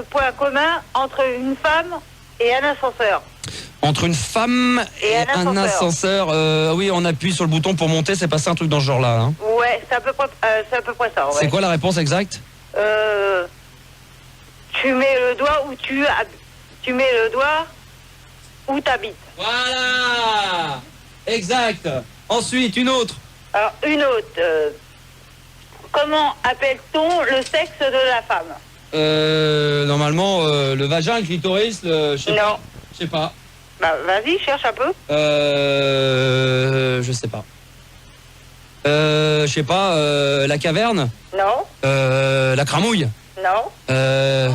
point commun entre une femme et un ascenseur? Entre une femme et un ascenseur. Oui, on appuie sur le bouton pour monter, c'est pas ça un truc dans ce genre-là. Hein. Ouais, c'est à peu près ça. Ouais. C'est quoi la réponse exacte? Tu mets le doigt où t'habites. Voilà. Exact. Ensuite, une autre. Alors, une autre. Comment appelle-t-on le sexe de la femme? Normalement, le vagin, le clitoris, je sais pas. Bah, vas-y, cherche un peu. Je sais pas. Je sais pas, la caverne? Non. La cramouille? Non. Le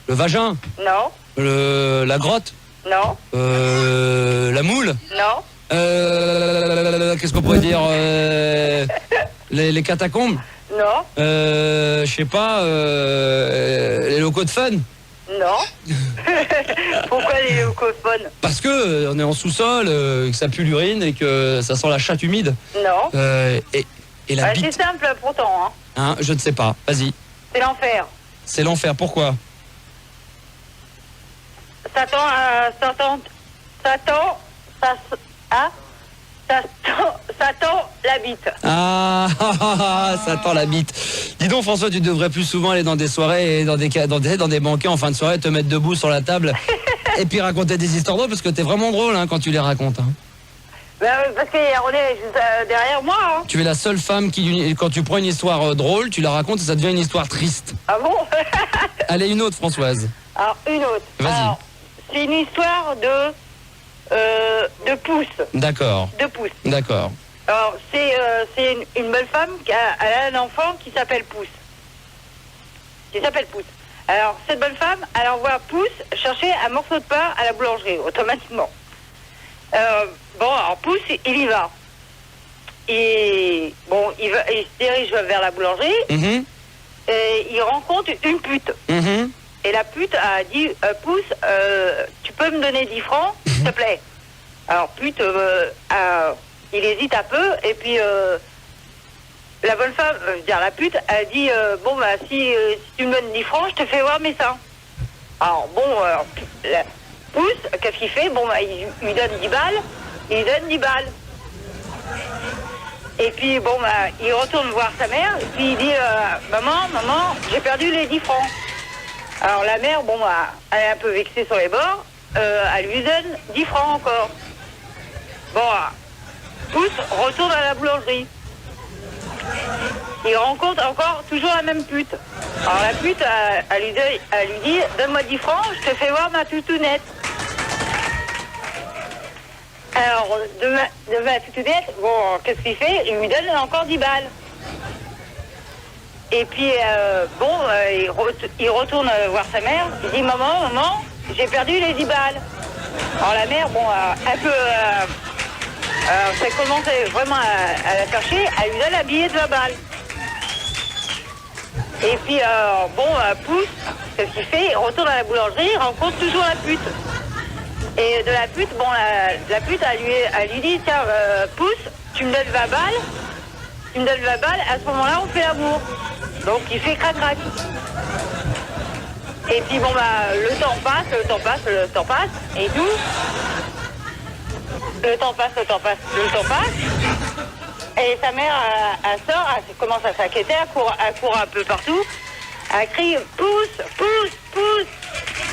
vagin? Non. La grotte? Non. La moule? Non. Qu'est-ce qu'on pourrait dire? Les catacombes? Non. Je sais pas, les locaux de fun? Non. Pourquoi les leucophones? Parce que on est en sous-sol, que ça pue l'urine et que ça sent la chatte humide. Non. Et la bite. C'est simple pourtant. Hein. Hein, je ne sais pas. Vas-y. C'est l'enfer. C'est l'enfer. Pourquoi? Satan la bite. Ah, Satan la bite. Dis donc, François, tu devrais plus souvent aller dans des soirées et dans des banquets en fin de soirée, te mettre debout sur la table et puis raconter des histoires drôles parce que t'es vraiment drôle quand tu les racontes. Hein. Parce qu'il y a René juste derrière moi. Hein. Tu es la seule femme qui, quand tu prends une histoire drôle, tu la racontes et ça devient une histoire triste. Ah bon? Allez, une autre, Françoise. Alors, une autre. Vas-y. C'est une histoire de pouce. D'accord. De pouce. D'accord. Alors, c'est une belle femme elle a un enfant qui s'appelle Pouce. Alors, cette bonne femme, elle envoie Pouce chercher un morceau de pain à la boulangerie, automatiquement. Alors Pouce, il y va. Et bon, il se dirige vers la boulangerie. Mm-hmm. Et il rencontre une pute. Mm-hmm. Et la pute a dit, Pouce, tu peux me donner 10 francs, s'il te plaît? Alors, pute, il hésite un peu, et puis la bonne femme, la pute, a dit, bon, bah, si tu me donnes 10 francs, je te fais voir mes seins. Alors, bon, Pouce, qu'est-ce qu'il fait? Bon, bah, il lui donne 10 balles, Et puis, bon, bah, il retourne voir sa mère, et puis il dit, maman, j'ai perdu les 10 francs. Alors la mère, bon, bah, elle est un peu vexée sur les bords, elle lui donne 10 francs encore. Bon, Pouce retourne à la boulangerie. Il rencontre encore toujours la même pute. Alors la pute, elle lui dit, donne-moi 10 francs, je te fais voir ma toutounette. Alors, de ma toutounette, bon, qu'est-ce qu'il fait? Il lui donne encore 10 balles. Et puis, il retourne voir sa mère. Il dit, maman, j'ai perdu les 10 balles. Alors la mère, bon, un peu... ça commençait vraiment à la chercher, elle lui donne un billet de 20 balles. Et puis, Pouce, qu'est-ce qu'il fait? Il retourne à la boulangerie, il rencontre toujours la pute. Et de la pute, bon, la pute, elle lui dit, tiens, Pouce, tu me donnes 20 balles, à ce moment-là, on fait l'amour. Donc, il fait crac-crac. Et puis, bon, le temps passe, et tout. Le temps passe. Et sa mère, elle sort, elle commence à s'inquiéter, elle court un peu partout. Elle crie « Pouce, pouce, pouce !»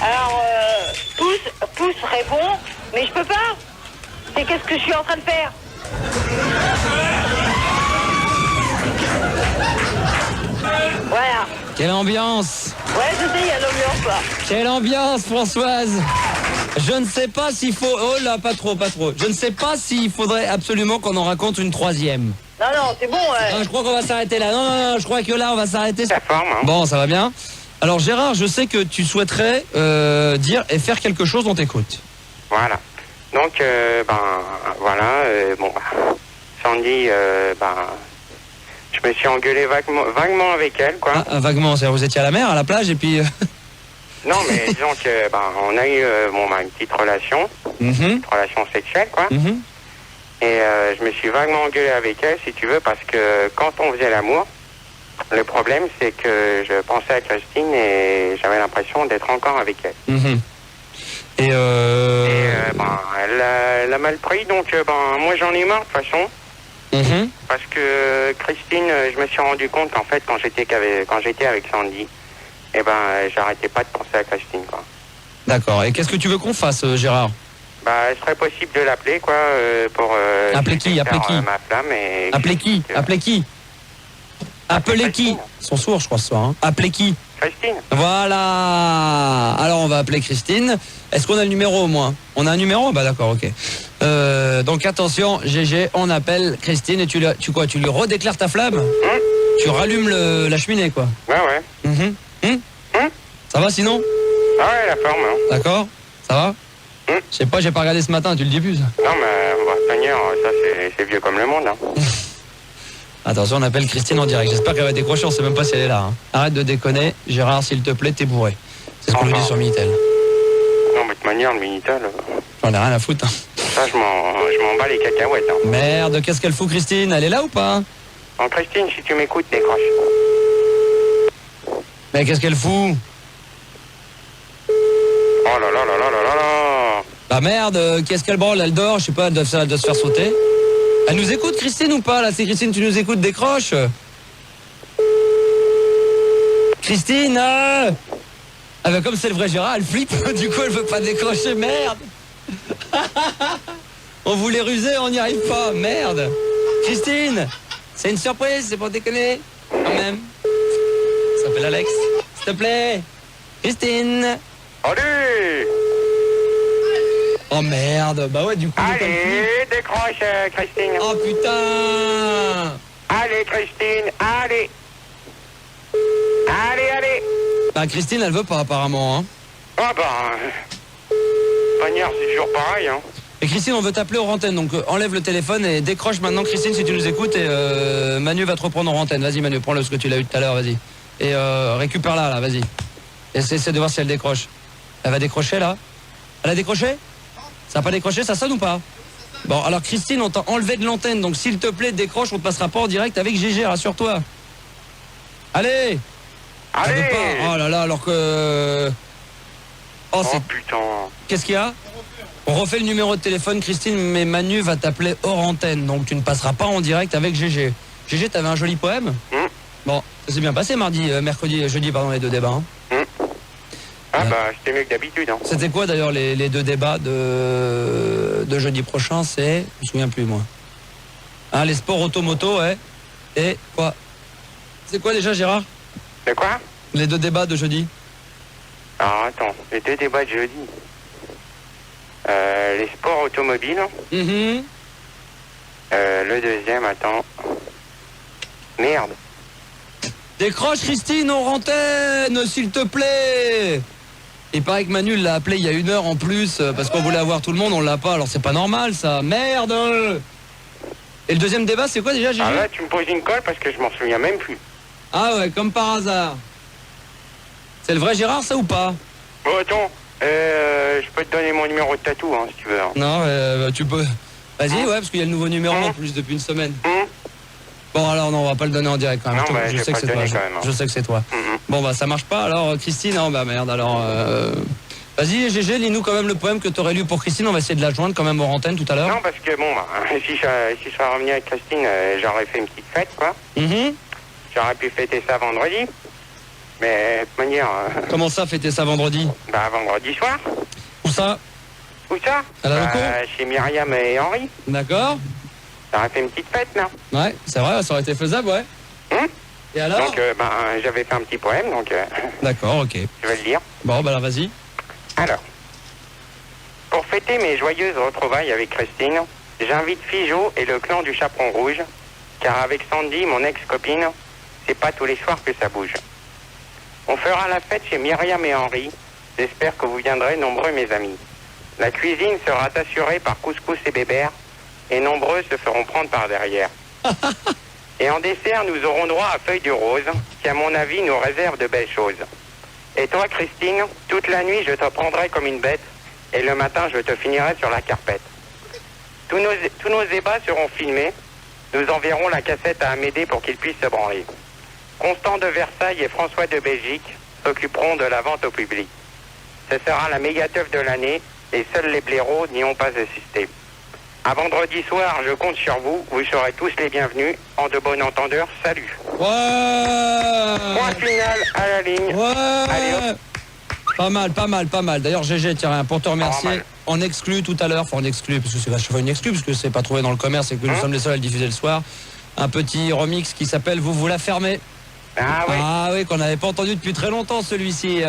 Alors, pouce répond « Mais je peux pas. C'est qu'est-ce que je suis en train de faire ?» Voilà. Quelle ambiance! Ouais, je sais, il y a l'ambiance, là. Quelle ambiance, Françoise! Je ne sais pas s'il faut... Oh là, pas trop. Je ne sais pas s'il faudrait absolument qu'on en raconte une troisième. Non, c'est bon, ouais. Non, je crois qu'on va s'arrêter là. Non, je crois que là, on va s'arrêter. Bon, ça va bien. Alors, Gérard, je sais que tu souhaiterais dire et faire quelque chose, on t'écoute. Voilà. Donc, Sandy, je me suis engueulé vaguement avec elle, quoi. Ah, vaguement, c'est-à-dire vous étiez à la mer, à la plage, et puis... Non, mais disons que, on a eu une petite relation, relation sexuelle, quoi. Et je me suis vaguement engueulé avec elle, si tu veux, parce que quand on faisait l'amour, le problème, c'est que je pensais à Christine et j'avais l'impression d'être encore avec elle. Et elle a mal pris, donc moi j'en ai marre de toute façon. Parce que Christine, je me suis rendu compte qu'en fait, quand j'étais avec Sandy, j'arrêtais pas de penser à Christine, quoi. D'accord. Et qu'est-ce que tu veux qu'on fasse, Gérard? Il serait possible de l'appeler, quoi, pour... Appeler qui? ma flamme et... Appelez qui? Ils sont sourds, je crois, ce soir. Hein. Appelez qui? Christine. Voilà. Alors, on va appeler Christine. Est-ce qu'on a le numéro au moins? On a un numéro? Bah d'accord, ok. Donc attention, GG, on appelle Christine et tu lui redéclares ta flamme? Tu rallumes la cheminée, quoi. Ouais. Ça va sinon? Ah ouais, la forme. Hein. D'accord. Ça va? Je sais pas, j'ai pas regardé ce matin, tu le dis plus. Non, mais de toute manière, ça c'est vieux comme le monde. Hein. Attention, on appelle Christine en direct. J'espère qu'elle va décrocher, on sait même pas si elle est là. Hein. Arrête de déconner, Gérard, s'il te plaît, t'es bourré. C'est ce qu'on nous dit sur Minitel. Non, mais de toute manière, le Minitel... J'en ai rien à foutre. Hein. Ça, je m'en bats les cacahuètes. Hein. Merde, qu'est-ce qu'elle fout, Christine? Elle est là ou pas? Bon, Christine, si tu m'écoutes, décroche. Mais qu'est-ce qu'elle fout? Oh là là là là là là là. Bah merde, qu'est-ce qu'elle branle? Elle dort, je sais pas, elle doit se faire sauter. Elle nous écoute, Christine, ou pas? Là, c'est Christine, tu nous écoutes, décroche. Christine, Ah bah comme c'est le vrai Gérard, elle flippe, du coup elle veut pas décrocher, merde. On voulait ruser, on n'y arrive pas, merde. Christine, c'est une surprise, c'est pour déconner, quand même. Ça s'appelle Alex, s'il te plaît. Christine. Allez. Oh merde, bah ouais, du coup... Allez, décroche, Christine. Oh putain. Allez, Christine, allez. Allez. Bah Christine, elle veut pas apparemment, hein. Ah manière, c'est toujours pareil, hein. Et Christine, on veut t'appeler aux antennes, donc enlève le téléphone et décroche maintenant, Christine, si tu nous écoutes, et Manu va te reprendre en antenne. Vas-y Manu, prends-le, ce que tu l'as eu tout à l'heure, vas-y. Et récupère-la, là, vas-y. Essaie de voir si elle décroche. Elle va décrocher, là? Elle a décroché? Ça n'a pas décroché, ça sonne ou pas? Bon, alors Christine, on t'a enlevé de l'antenne, donc s'il te plaît, décroche, on te passera pas en direct avec GG, rassure-toi. Allez! Allez! Elle veut pas. Oh là là, alors que... Oh putain. Qu'est-ce qu'il y a? On refait le numéro de téléphone, Christine, mais Manu va t'appeler hors antenne, donc tu ne passeras pas en direct avec GG. GG, t'avais un joli poème? Bon, ça s'est bien passé mercredi, jeudi, les deux débats. Hein. C'était mieux que d'habitude. Hein. C'était quoi d'ailleurs les deux débats de jeudi prochain? C'est... Je me souviens plus, moi. Hein, les sports automoto, ouais. Et quoi? C'est quoi déjà, Gérard? C'est quoi? Les deux débats de jeudi. Alors attends, les deux débats de jeudi. Les sports automobiles. Le deuxième, attends. Merde. Décroche, Christine, en antenne, s'il te plaît. Il paraît que Manu l'a appelé il y a 1 heure en plus, parce qu'on voulait avoir tout le monde, on l'a pas, alors c'est pas normal ça. Merde. Et le deuxième débat, c'est quoi déjà, Gigi? Ah là, tu me poses une colle parce que je m'en souviens même plus. Ah ouais, comme par hasard. C'est le vrai Gérard, ça ou pas? Bon, attends, je peux te donner mon numéro de tatou, hein, si tu veux. Hein. Non, tu peux... Vas-y, ouais, parce qu'il y a le nouveau numéro en plus depuis une semaine. Bon, alors non, on va pas le donner en direct quand même. Non, bah, je sais que c'est toi. Je sais que c'est toi. Bon, bah ça marche pas, alors Christine, non, bah merde, alors... Vas-y, GG, lis-nous quand même le poème que t'aurais lu pour Christine, on va essayer de la joindre quand même aux antennes tout à l'heure. Non, parce que bon, bah, si je serais revenu avec Christine, j'aurais fait une petite fête, quoi. J'aurais pu fêter ça vendredi. Mais de toute manière... Comment ça, fêter ça vendredi? Bah, vendredi soir. Où ça? Où ça? À la loco? Chez Myriam et Henri. D'accord. J'aurais fait une petite fête, non? Ouais, c'est vrai, ça aurait été faisable, ouais. Et alors? Donc, j'avais fait un petit poème, donc... D'accord, ok. Je vais le lire. Bon, bah alors, vas-y. Alors, pour fêter mes joyeuses retrouvailles avec Christine, j'invite Figeaud et le clan du Chaperon Rouge, car avec Sandy, mon ex-copine, c'est pas tous les soirs que ça bouge. On fera la fête chez Myriam et Henri. J'espère que vous viendrez nombreux, mes amis. La cuisine sera assurée par Couscous et Bébert, et nombreux se feront prendre par derrière. Et en dessert, nous aurons droit à feuilles de rose, qui à mon avis nous réserve de belles choses. Et toi, Christine, toute la nuit, je te prendrai comme une bête, et le matin, je te finirai sur la carpette. Tous nos débats seront filmés. Nous enverrons la cassette à Amédée pour qu'il puisse se branler. Constant de Versailles et François de Belgique s'occuperont de la vente au public. Ce sera la méga teuf de l'année, et seuls les blaireaux n'y ont pas assisté. À vendredi soir, je compte sur vous. Vous serez tous les bienvenus. En de bon entendeur, salut. Ouais. Point final à la ligne. Ouais. Allez, hop. Pas mal. D'ailleurs, GG, tiens, pour te remercier, en exclu tout à l'heure, enfin en exclu, parce que c'est vachement une exclu, parce que c'est pas trouvé dans le commerce et que nous sommes les seuls à le diffuser le soir, un petit remix qui s'appelle Vous la fermez. Ah oui, qu'on n'avait pas entendu depuis très longtemps, celui-ci.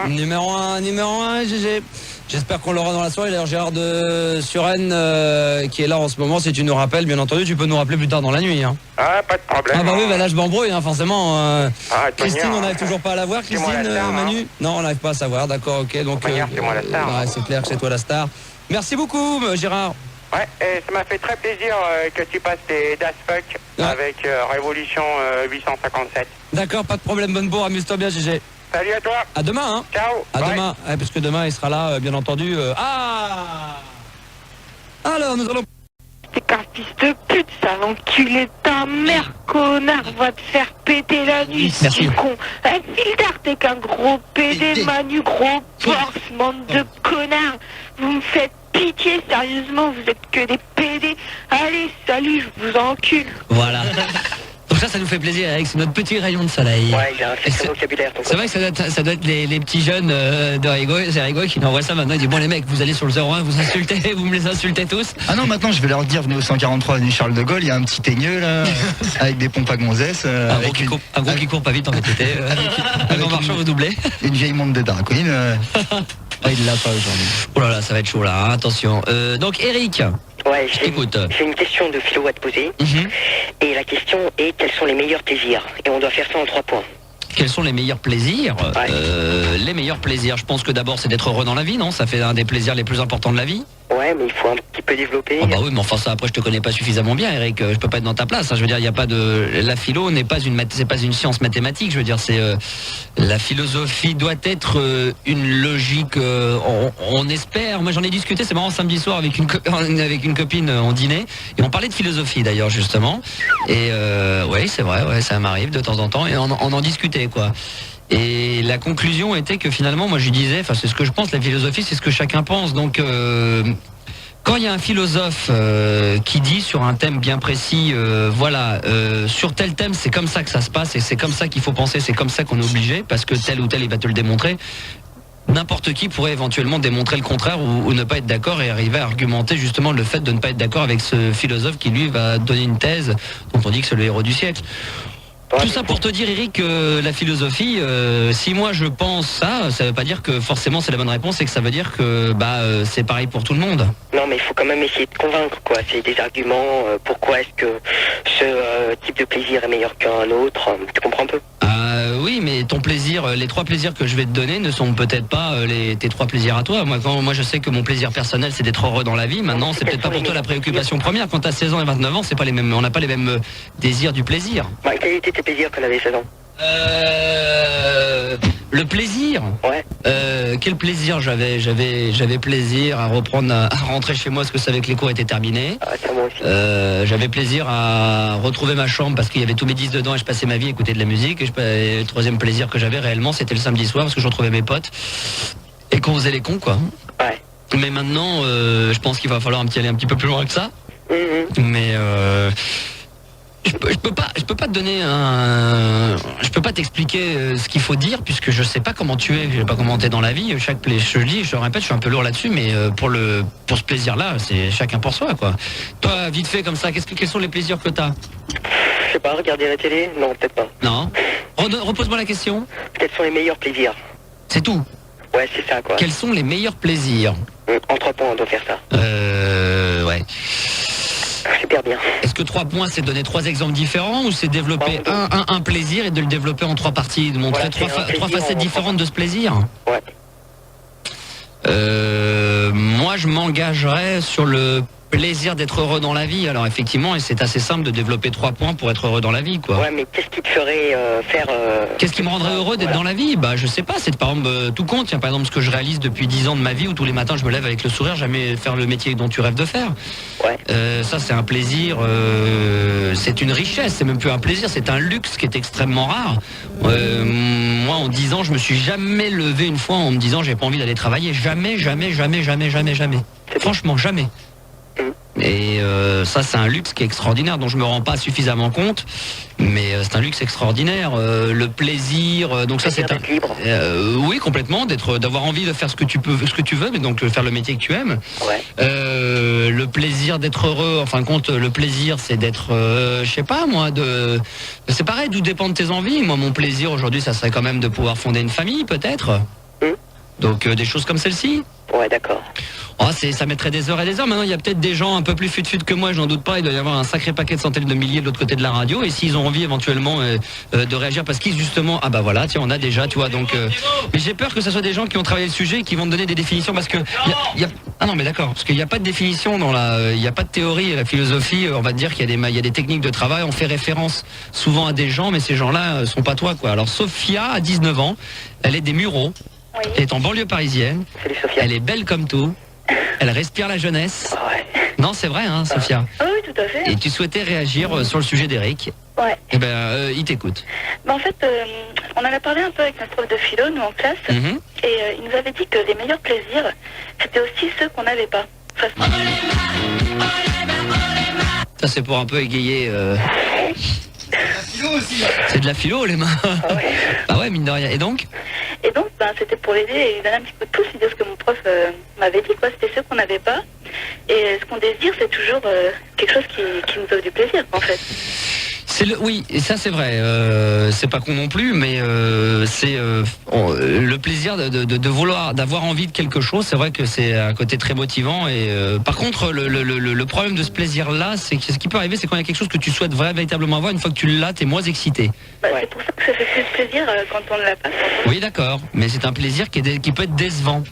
Numéro 1, GG. J'espère qu'on l'aura dans la soirée. D'ailleurs, Gérard de Suresnes qui est là en ce moment, si tu nous rappelles, bien entendu, tu peux nous rappeler plus tard dans la nuit. Hein. Ah, pas de problème. Ah bah oui, bah là je m'embrouille, hein, forcément. Christine, on n'arrive n'arrive toujours pas à la voir, Christine, Manu? Non, on n'arrive pas à savoir, d'accord, ok. Donc, c'est moi la star. C'est clair que c'est toi la star. Merci beaucoup, Gérard. Ouais, et ça m'a fait très plaisir que tu passes tes Das Fuck avec Révolution 857. D'accord, pas de problème, bonne bourre, amuse-toi bien, GG. Salut à toi. À demain, hein. Ciao. À demain, parce que demain il sera là, bien entendu. Alors, nous allons... T'es qu'un fils de pute, sale enculé de ta mère, connard, va te faire péter la nuit, merci. Con. Filter, t'es qu'un gros PD, Manu, gros porce, bande de connards. Vous me faites pitié, sérieusement, vous êtes que des PD. Allez, salut, je vous encule. Voilà. Donc ça nous fait plaisir, Eric, c'est notre petit rayon de soleil. Ouais, il a un sacré vocabulaire. C'est vrai que ça doit être les petits jeunes de Rigo, c'est Rigo qui nous envoie ça maintenant. Il dit bon les mecs, vous allez sur le 01, vous insultez, vous me les insultez tous. Ah non, maintenant je vais leur dire venez au 143 avenue Charles de Gaulle, il y a un petit teigneux là, avec des pompes à gonzesse. Un gros qui court pas vite en VTT, avec en marchant vous doublez. Une vieille montre de draconienne. Il l'a pas aujourd'hui. Oh là là, ça va être chaud là, hein, attention. Donc Eric. Ouais, j'ai une question de philo à te poser. Et la question est quels sont les meilleurs plaisirs? Et on doit faire ça en 3 points. Quels sont les meilleurs plaisirs? Les meilleurs plaisirs, je pense que d'abord c'est d'être heureux dans la vie, non? Ça fait un des plaisirs les plus importants de la vie. Ouais, mais il faut un petit peu développer. Oh bah oui, mais enfin ça après je te connais pas suffisamment bien, Eric. Je peux pas être dans ta place. Hein. Je veux dire, il y a pas de la philo n'est pas c'est pas une science mathématique. Je veux dire, c'est la philosophie doit être une logique. On espère. Moi j'en ai discuté. C'est marrant samedi soir avec une copine on dînait et on parlait de philosophie d'ailleurs justement. Et oui, c'est vrai. Ouais, ça m'arrive de temps en temps et on en discutait quoi. Et la conclusion était que finalement, moi je disais, enfin c'est ce que je pense, la philosophie c'est ce que chacun pense. Donc quand il y a un philosophe qui dit sur un thème bien précis, sur tel thème c'est comme ça que ça se passe et c'est comme ça qu'il faut penser, c'est comme ça qu'on est obligé, parce que tel ou tel il va te le démontrer. N'importe qui pourrait éventuellement démontrer le contraire ou ne pas être d'accord et arriver à argumenter justement le fait de ne pas être d'accord avec ce philosophe qui lui va donner une thèse dont on dit que c'est le héros du siècle. Tout ça pour te dire, Eric, que la philosophie, si moi je pense ça veut pas dire que forcément c'est la bonne réponse et que ça veut dire que c'est pareil pour tout le monde. Non, mais il faut quand même essayer de convaincre, quoi. C'est des arguments. Pourquoi est-ce que ce type de plaisir est meilleur qu'un autre? Tu comprends un peu? oui, mais ton plaisir, les 3 plaisirs que je vais te donner ne sont peut-être pas tes 3 plaisirs à toi. Moi, je sais que mon plaisir personnel, c'est d'être heureux dans la vie. Maintenant, c'est peut-être pas pour toi la préoccupation première. Quand t'as 16 ans et 29 ans, c'est pas les mêmes. On n'a pas les mêmes désirs du plaisir. Quels étaient tes plaisirs quand t'avais 16 ans? Le plaisir. Ouais. Quel plaisir j'avais plaisir à reprendre, à rentrer chez moi parce que je savais que les cours étaient terminés. Ah, ça, moi aussi. J'avais plaisir à retrouver ma chambre parce qu'il y avait tous mes disques dedans et je passais ma vie à écouter de la musique. Et le 3e plaisir que j'avais réellement, c'était le samedi soir parce que je retrouvais mes potes et qu'on faisait les cons, quoi. Ouais. Mais maintenant, je pense qu'il va falloir aller un petit peu plus loin que ça. Mais je peux pas te donner je peux pas t'expliquer ce qu'il faut dire puisque je sais pas comment tu es, je sais pas comment t'es dans la vie. Je le répète, je suis un peu lourd là-dessus, mais pour ce plaisir-là, c'est chacun pour soi, quoi. Toi, vite fait comme ça, quels sont les plaisirs que t'as? Je sais pas, regarder la télé? Non, peut-être pas. Non. Repose-moi la question. Quels sont les meilleurs plaisirs? C'est tout. Ouais, c'est ça, quoi. Quels sont les meilleurs plaisirs? En 3 points, on doit faire ça. Ouais. Super bien. Est-ce que 3 points, c'est donner 3 exemples différents ou c'est développer un plaisir et de le développer en 3 parties, de montrer 3 facettes différentes de ce plaisir? Ouais. Moi, je m'engagerais sur le plaisir d'être heureux dans la vie. Alors effectivement, et c'est assez simple de développer 3 points pour être heureux dans la vie, quoi. Ouais, mais qu'est-ce qui te ferait faire... Qu'est-ce qui me rendrait heureux d'être dans la vie? Bah, je sais pas, c'est par exemple tout compte. Tiens, par exemple, ce que je réalise depuis 10 ans de ma vie où tous les matins je me lève avec le sourire, jamais faire le métier dont tu rêves de faire. Ouais. Ça, c'est un plaisir, c'est une richesse, c'est même plus un plaisir, c'est un luxe qui est extrêmement rare. Moi, en 10 ans, je me suis jamais levé une fois en me disant j'ai pas envie d'aller travailler. Jamais. Franchement, jamais. Et ça, c'est un luxe qui est extraordinaire dont je me rends pas suffisamment compte, mais c'est un luxe extraordinaire. Le plaisir, donc ça, c'est un oui, complètement, d'avoir envie de faire ce que tu veux, mais donc faire le métier que tu aimes. Ouais. Le plaisir d'être heureux, en fin de compte, le plaisir, c'est d'être, je sais pas moi, c'est pareil, d'où dépendent tes envies. Moi, mon plaisir aujourd'hui, ça serait quand même de pouvoir fonder une famille, peut-être. Donc des choses comme celle-ci. Ouais, d'accord. Oh, ça mettrait des heures et des heures. Maintenant, il y a peut-être des gens un peu plus fut-fut que moi, je n'en doute pas. Il doit y avoir un sacré paquet de centaines de milliers de l'autre côté de la radio. Et s'ils ont envie éventuellement de réagir, parce qu'ils justement, ah bah voilà, tiens, on a déjà, tu vois. Donc, mais j'ai peur que ce soit des gens qui ont travaillé le sujet et qui vont te donner des définitions, parce que ah non, mais d'accord, parce qu'il n'y a pas de définition il n'y a pas de théorie. La philosophie, on va te dire qu'il y a des techniques de travail. On fait référence souvent à des gens, mais ces gens-là sont pas toi, quoi. Alors, Sophia a 19 ans, elle est des Mureaux. Oui. Elle est en banlieue parisienne. Salut, Sophia. Elle est belle comme tout. Elle respire la jeunesse. Ouais. Non, c'est vrai, hein, Sophia. Ah oui, tout à fait. Et tu souhaitais réagir sur le sujet d'Eric. Ouais. Eh ben, il t'écoute. Bah, en fait, on en a parlé un peu avec notre prof de philo, nous en classe, et il nous avait dit que les meilleurs plaisirs, c'était aussi ceux qu'on n'avait pas. Enfin, ça, c'est pour un peu égayer... C'est de la philo, les mains. Ah ouais. Bah ouais, mine de rien. Et donc, ben, c'était pour l'aider et lui donner un petit coup de pouce, lui dire ce que mon prof m'avait dit, quoi. C'était ceux qu'on n'avait pas. Et ce qu'on désire, c'est toujours quelque chose qui nous offre du plaisir, en fait. Oui, et ça c'est vrai, c'est pas con non plus, mais c'est le plaisir de vouloir, d'avoir envie de quelque chose. C'est vrai que c'est un côté très motivant. Et par contre, le problème de ce plaisir-là, c'est que ce qui peut arriver, c'est quand il y a quelque chose que tu souhaites véritablement avoir, une fois que tu l'as, t'es moins excité. Bah, c'est pour ça que ça fait plus plaisir quand on ne l'a pas. Oui, d'accord, mais c'est un plaisir qui peut être décevant.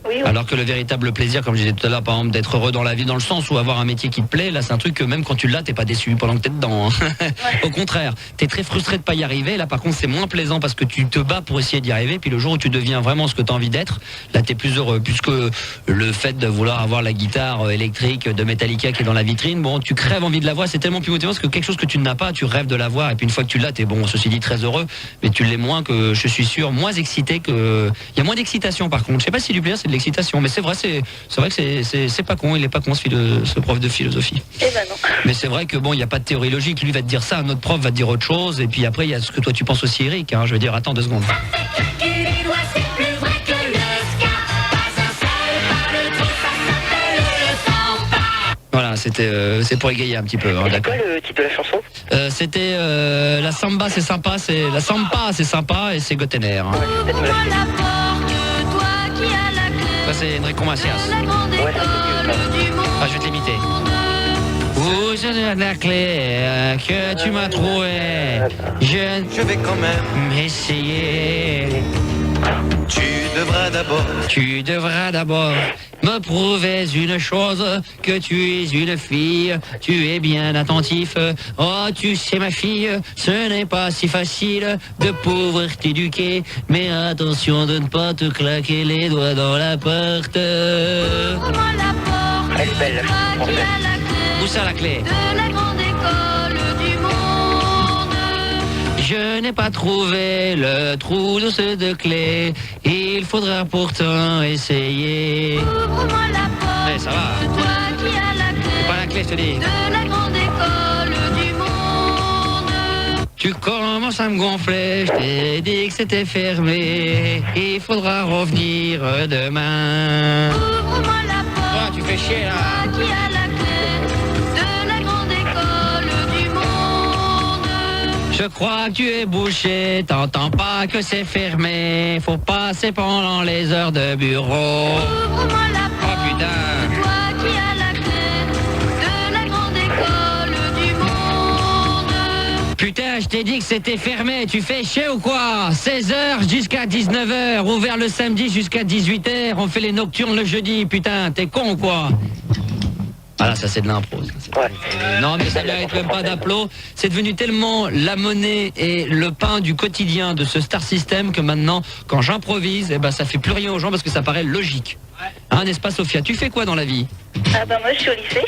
Oui, oui. Alors que le véritable plaisir, comme je disais tout à l'heure, par exemple, d'être heureux dans la vie, dans le sens où avoir un métier qui te plaît, là c'est un truc que même quand tu l'as, t'es pas déçu pendant que t'es dedans. Hein. Ouais. Au contraire, t'es très frustré de pas y arriver. Là par contre c'est moins plaisant parce que tu te bats pour essayer d'y arriver. Puis le jour où tu deviens vraiment ce que t'as envie d'être, là t'es plus heureux. Puisque le fait de vouloir avoir la guitare électrique de Metallica qui est dans la vitrine, bon, tu crèves envie de la voir. C'est tellement plus motivant parce que quelque chose que tu n'as pas, tu rêves de l'avoir. Et puis une fois que tu l'as, t'es bon, ceci dit très heureux, mais tu l'es moins que, je suis sûr, moins excité que. Il y a moins d'excitation par contre. Je sais pas si du plaisir c'est de l'excitation, mais c'est vrai. C'est vrai que c'est pas con, il est pas con ce prof de philosophie. Eh ben non. Mais c'est vrai que bon, il n'y a pas de théorie logique, lui va te dire ça, un autre prof va te dire autre chose, et puis après il y a ce que toi tu penses aussi, Eric, hein, je veux dire, attends 2 secondes. Voilà, c'est pour égayer un petit peu. Hein, c'est quoi le titre de la chanson? C'était la samba, c'est sympa, c'est sympa et c'est Gotener. Hein. Ça c'est Enrico Macias. Ouais, Ah, je vais te l'imiter. Où est la clé que tu m'as trouvé? Je vais quand même essayer. Tu devras d'abord me prouver une chose, que tu es une fille, tu es bien attentif. Oh, tu sais ma fille, ce n'est pas si facile de pouvoir t'éduquer, mais attention de ne pas te claquer les doigts dans la porte. Ouvre-moi la porte, Elle est belle, toi qui as la clé Où ça la clé? de la grande école du monde. Je n'ai pas trouvé le trou de ce de clé, il faudra pourtant essayer. Ouvre-moi la porte, Ouais, ça va. toi qui as la clé C'est pas la clé, je te dis. de la grande école du monde. Tu commences à me gonfler, je t'ai dit que c'était fermé, il faudra revenir demain. Ouvre-moi la porte, Tu fais chier là. toi qui as la clé de la grande école du monde. Je crois que tu es bouché, t'entends pas que c'est fermé, faut passer pendant les heures de bureau. Ouvre-moi la porte, Putain. toi qui as la clé de la grande école du monde. Putain, je t'ai dit que c'était fermé, tu fais chier ou quoi? 16h jusqu'à 19h, ouvert le samedi jusqu'à 18h, on fait les nocturnes le jeudi, putain, t'es con ou quoi? Ah là, ça c'est de l'impro. Non mais ça mérite même pas d'applaud. C'est devenu tellement la monnaie et le pain du quotidien de ce Star System que maintenant, quand j'improvise, eh ben, ça fait plus rien aux gens parce que ça paraît logique. Hein, n'est-ce pas Sophia? Tu fais quoi dans la vie? Ah bah moi je suis au lycée,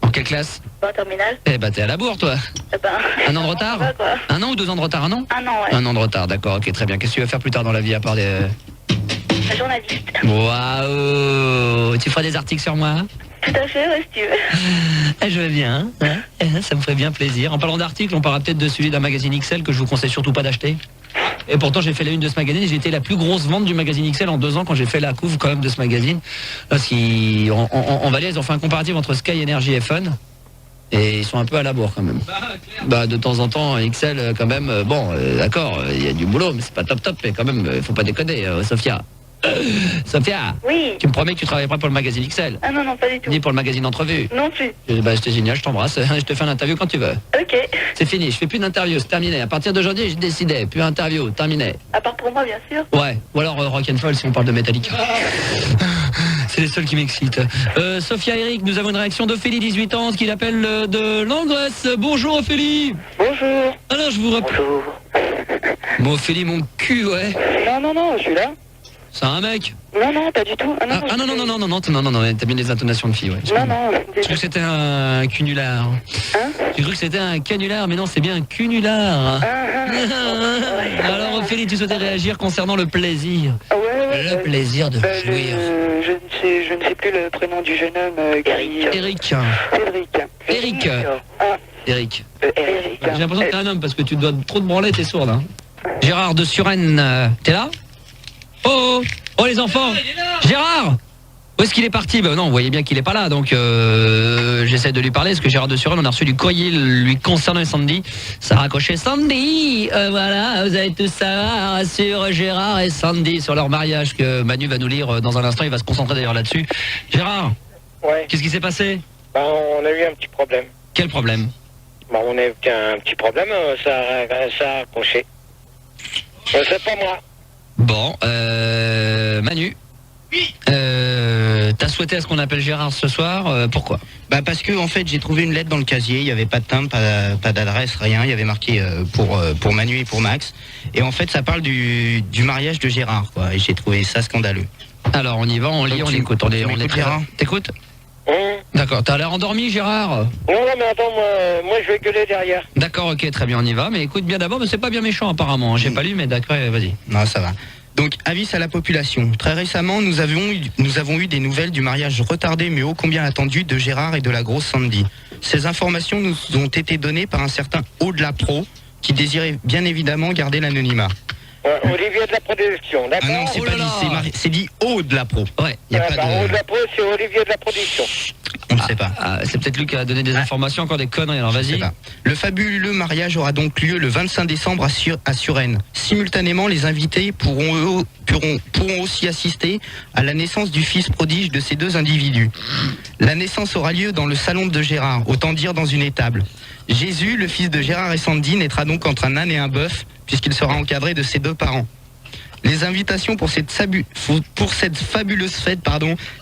En quelle classe? en terminale. Eh ben t'es à la bourre toi. Un an de retard? va, quoi. 1 an ou 2 ans de retard? 1 an? Un an, ouais. 1 an de retard, d'accord, ok, très bien. Qu'est-ce que tu vas faire plus tard dans la vie à part des... Journaliste. Waouh! Tu feras des articles sur moi? Tout à fait, ouais, si tu veux. Je veux bien, hein. Ça me ferait bien plaisir. En parlant d'articles, on parlera peut-être de celui d'un magazine XL que je vous conseille surtout pas d'acheter. Et pourtant j'ai fait la une de ce magazine, j'ai été la plus grosse vente du magazine XL en 2 ans quand j'ai fait la couve quand même de ce magazine. Parce qu'en Valais, ils ont fait un comparatif entre Sky, Energy et Fun. Et ils sont un peu à la bourre quand même. Bah de temps en temps, XL quand même, d'accord, il y a du boulot, mais c'est pas top, mais quand même, faut pas déconner, Sophia. Sophia, Oui. tu me promets que tu travailleras pas pour le magazine XL? Ah non, non, pas du tout. Ni pour le magazine Entrevue? Non plus. C'était génial, je t'embrasse, je te fais une interview quand tu veux. Ok. C'est fini, je fais plus d'interview, c'est terminé. À partir d'aujourd'hui, j'ai décidé, plus interview, terminé. À part pour moi, bien sûr. Ouais, ou alors Rock'n'Fall si on parle de Metallica. C'est les seuls qui m'excitent. Sophia Eric, nous avons une réaction d'Ophélie, 18 ans, qui l'appelle de Langresse. Bonjour Ophélie. Bonjour. Alors je vous rappelle... Bonjour. Bon Ophélie, mon cul, ouais. Non, je suis là. C'est un mec? Non, pas du tout. Non, t'as bien les intonations de fille, ouais. Non. Je crois que c'était un canular. Hein? J'ai cru que c'était un canular, mais non, c'est bien un cunular. Alors Ophélie, tu souhaitais réagir concernant le plaisir. Ouais. Le plaisir de jouir. Je ne sais plus le prénom du jeune homme. Eric. Cédric. Eric. Ah. Eric. Eric. J'ai l'impression que t'es un homme parce que tu dois trop te branler, t'es sourde. Hein. Gérard de Suresnes, t'es là? Oh les enfants! Gérard! Où est-ce qu'il est parti? Ben non, vous voyez bien qu'il est pas là, donc j'essaie de lui parler, parce que Gérard de Suresnes, on a reçu du courrier lui concernant Sandy. Ça raccrochait Sandy, voilà, vous allez tout savoir sur Gérard et Sandy, sur leur mariage, que Manu va nous lire dans un instant, il va se concentrer d'ailleurs là-dessus. Gérard, Ouais. qu'est-ce qui s'est passé? On a eu un petit problème. Quel problème? On a eu un petit problème, ça a accroché. C'est pas moi. Bon, Manu. Oui. T'as souhaité à ce qu'on appelle Gérard ce soir, pourquoi? Bah parce que en fait j'ai trouvé une lettre dans le casier, il n'y avait pas de timbre, pas d'adresse, rien, il y avait marqué pour Manu et pour Max. Et en fait ça parle du mariage de Gérard, quoi, et j'ai trouvé ça scandaleux. Alors on y va, on lit, donc, on écoute, on est très... T'écoutes? D'accord, t'as l'air endormi Gérard? Non, mais attends, moi je vais gueuler derrière. D'accord, ok, très bien, on y va, mais écoute bien d'abord, mais c'est pas bien méchant apparemment, j'ai pas lu, mais d'accord, vas-y. Non, ça va. Donc, avis à la population. Très récemment, nous avons eu des nouvelles du mariage retardé mais ô combien attendu de Gérard et de la grosse Sandy. Ces informations nous ont été données par un certain Au-delà Pro qui désirait bien évidemment garder l'anonymat. Olivier de la production, d'accord? Ah non, c'est pas dit, c'est dit Au-delà Pro. Ouais, y a pas de... Au-delà Pro, c'est Olivier de la production. On ne sait pas. C'est peut-être lui qui a donné des informations, encore des conneries, alors vas-y. Le fabuleux mariage aura donc lieu le 25 décembre à Suresnes. Simultanément, les invités pourront aussi assister à la naissance du fils prodige de ces deux individus. La naissance aura lieu dans le salon de Gérard, autant dire dans une étable. Jésus, le fils de Gérard et Sandy, naîtra donc entre un âne et un bœuf, puisqu'il sera encadré de ses deux parents. Les invitations pour cette fabuleuse fête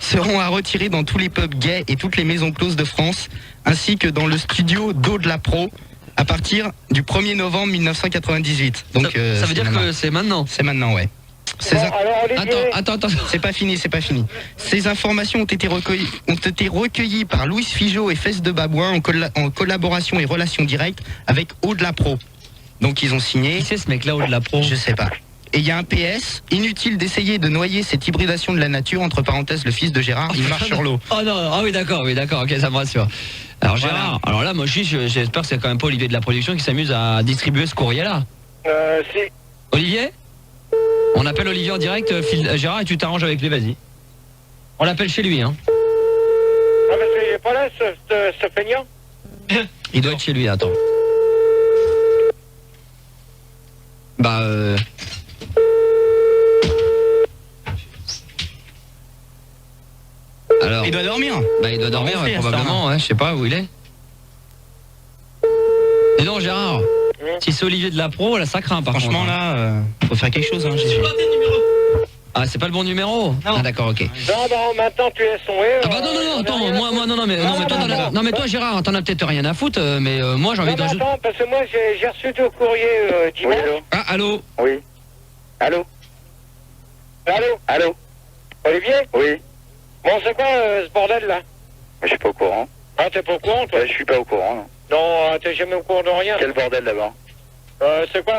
seront à retirer dans tous les pubs gays et toutes les maisons closes de France, ainsi que dans le studio d'Aude la Pro, à partir du 1er novembre 1998. Donc, ça veut dire que c'est maintenant. C'est maintenant, ouais. Attends, c'est pas fini. Ces informations ont été recueillies par Louise Figeaud et Fesse de Babouin en collaboration et relation directe avec Aude la Pro. Donc ils ont signé. Qui c'est ce mec-là, Aude la Pro? Je sais pas. Et il y a un PS, inutile d'essayer de noyer cette hybridation de la nature, entre parenthèses le fils de Gérard, il marche sur l'eau. Oh non, oui d'accord, ok, ça me rassure. Alors Gérard, alors là moi j'espère que c'est quand même pas Olivier de la production qui s'amuse à distribuer ce courrier-là. Si. Olivier? On appelle Olivier en direct, Gérard, et tu t'arranges avec lui, vas-y. On l'appelle chez lui, hein. Ah mais il est pas là, ce feignant? Il doit être chez lui, attends. Alors, il doit dormir. Il doit dormir, probablement, ouais, je sais pas où il est. Dis donc Gérard, si c'est Olivier de la Pro, là ça craint par contre. Franchement là, faut faire quelque chose, hein, Jésus. Ah, c'est pas le bon numéro? Ah d'accord, ok. Non, maintenant tu es son héros. Ah bah non, attends, mais toi Gérard, t'en as peut-être rien à foutre, mais moi j'ai envie de rajouter... Attends, parce que moi j'ai reçu ton courrier dimanche. Oui, ah, allô? Oui. Allô? Olivier? Oui. Bon, c'est quoi ce bordel là? Je suis pas au courant. Ah, t'es pas au courant toi? Je suis pas au courant, non. Non, t'es jamais au courant de rien. Quel bordel d'abord? C'est quoi,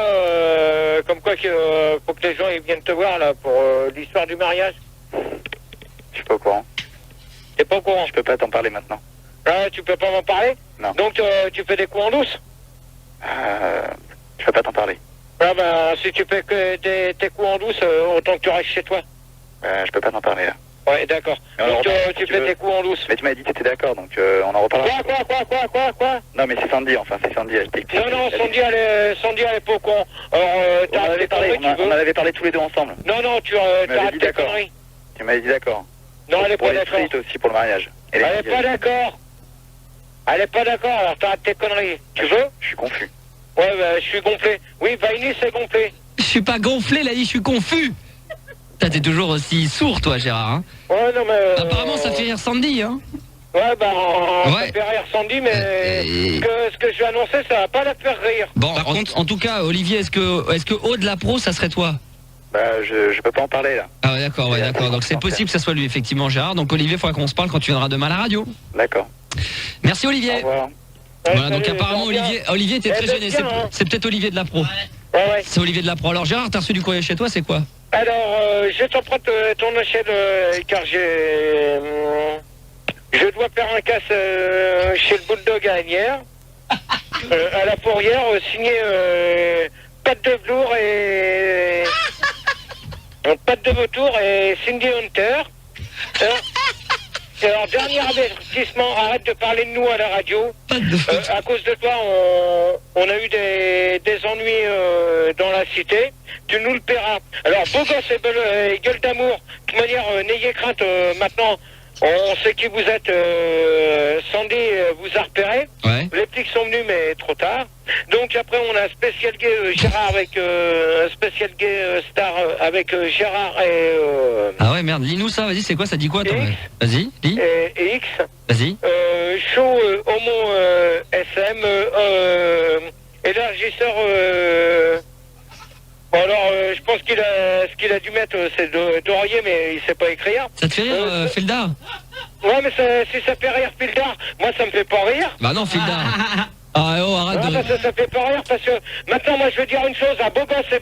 comme quoi que faut que les gens ils viennent te voir là pour l'histoire du mariage? Je suis pas au courant. T'es pas au courant? Je peux pas t'en parler maintenant. Ah, tu peux pas m'en parler? Non. Donc tu fais des coups en douce? Je peux pas t'en parler. Ah ben, si tu fais que tes coups en douce, autant que tu restes chez toi. Je peux pas t'en parler là. Ouais, d'accord. Donc tu fais tes coups en douce. Mais tu m'as dit que t'étais d'accord, donc on en reparlera. Quoi? Non mais c'est Sandy, elle t'explique. Non, Sandy elle est pas au courant. Alors, on en avait parlé tous les deux ensemble. Non, tu arrêtes tes conneries. Tu m'avais dit d'accord. Non, elle est pas d'accord. Pour les frites aussi, pour le mariage. Elle est pas d'accord. Alors t'arrêtes tes conneries. Tu veux? Je suis confus. Ouais, je suis gonflé. Oui, Vaini, c'est gonflé. Je suis pas gonflé, là, je suis confus. T'es toujours aussi sourd, toi, Gérard, hein? Ouais, non, mais... Apparemment, ça fait rire Sandy, hein? Ouais, ça fait rire Sandy, mais ce que je vais annoncer, ça va pas la faire rire. Bon, en tout cas, Olivier, est-ce que Aude la Pro, ça serait toi? Je peux pas en parler, là. Ah ouais, d'accord, Donc c'est possible que ça soit lui, effectivement, Gérard. Donc Olivier, il faudra qu'on se parle quand tu viendras demain à la radio. D'accord. Merci, Olivier. Au revoir. Voilà, donc apparemment, Olivier était très gêné. C'est peut-être Olivier de la Pro. Ouais. C'est Olivier de la Pro. Alors, Gérard, t'as reçu du courrier chez toi, c'est quoi? Alors, je t'emprunte ton échelle, car je dois faire un casse chez le Bulldog à Agnières, à la Fourrière, signé Patte de Velours et... Patte de Vautour et Cindy Hunter. Alors, dernier avertissement, arrête de parler de nous à la radio. À cause de toi, on a eu des ennuis dans la cité. Tu nous le paieras. Alors, beau gosse et gueule d'amour. De toute manière, n'ayez crainte. Maintenant, on sait qui vous êtes. Sandy vous a repéré. Ouais. Les flics sont venus, mais trop tard. Donc, après, on a un spécial gay Gérard avec... un spécial gay star avec Gérard et... Ah ouais, merde. Lis-nous ça, vas-y, c'est quoi? Ça dit quoi, toi? Vas-y, lis. Et X. Vas-y. Show homo SM élargisseur. Bon alors, je pense ce qu'il a dû mettre, c'est d'oreiller, mais il sait pas écrire. Ça te fait rire, Fildar? Ouais, mais si ça fait rire Fildar, moi ça me fait pas rire. Bah non, Fildar. Ah oh, arrête non, de... parce que ça fait pas rire, parce que maintenant, moi je veux dire une chose, à beau gosse et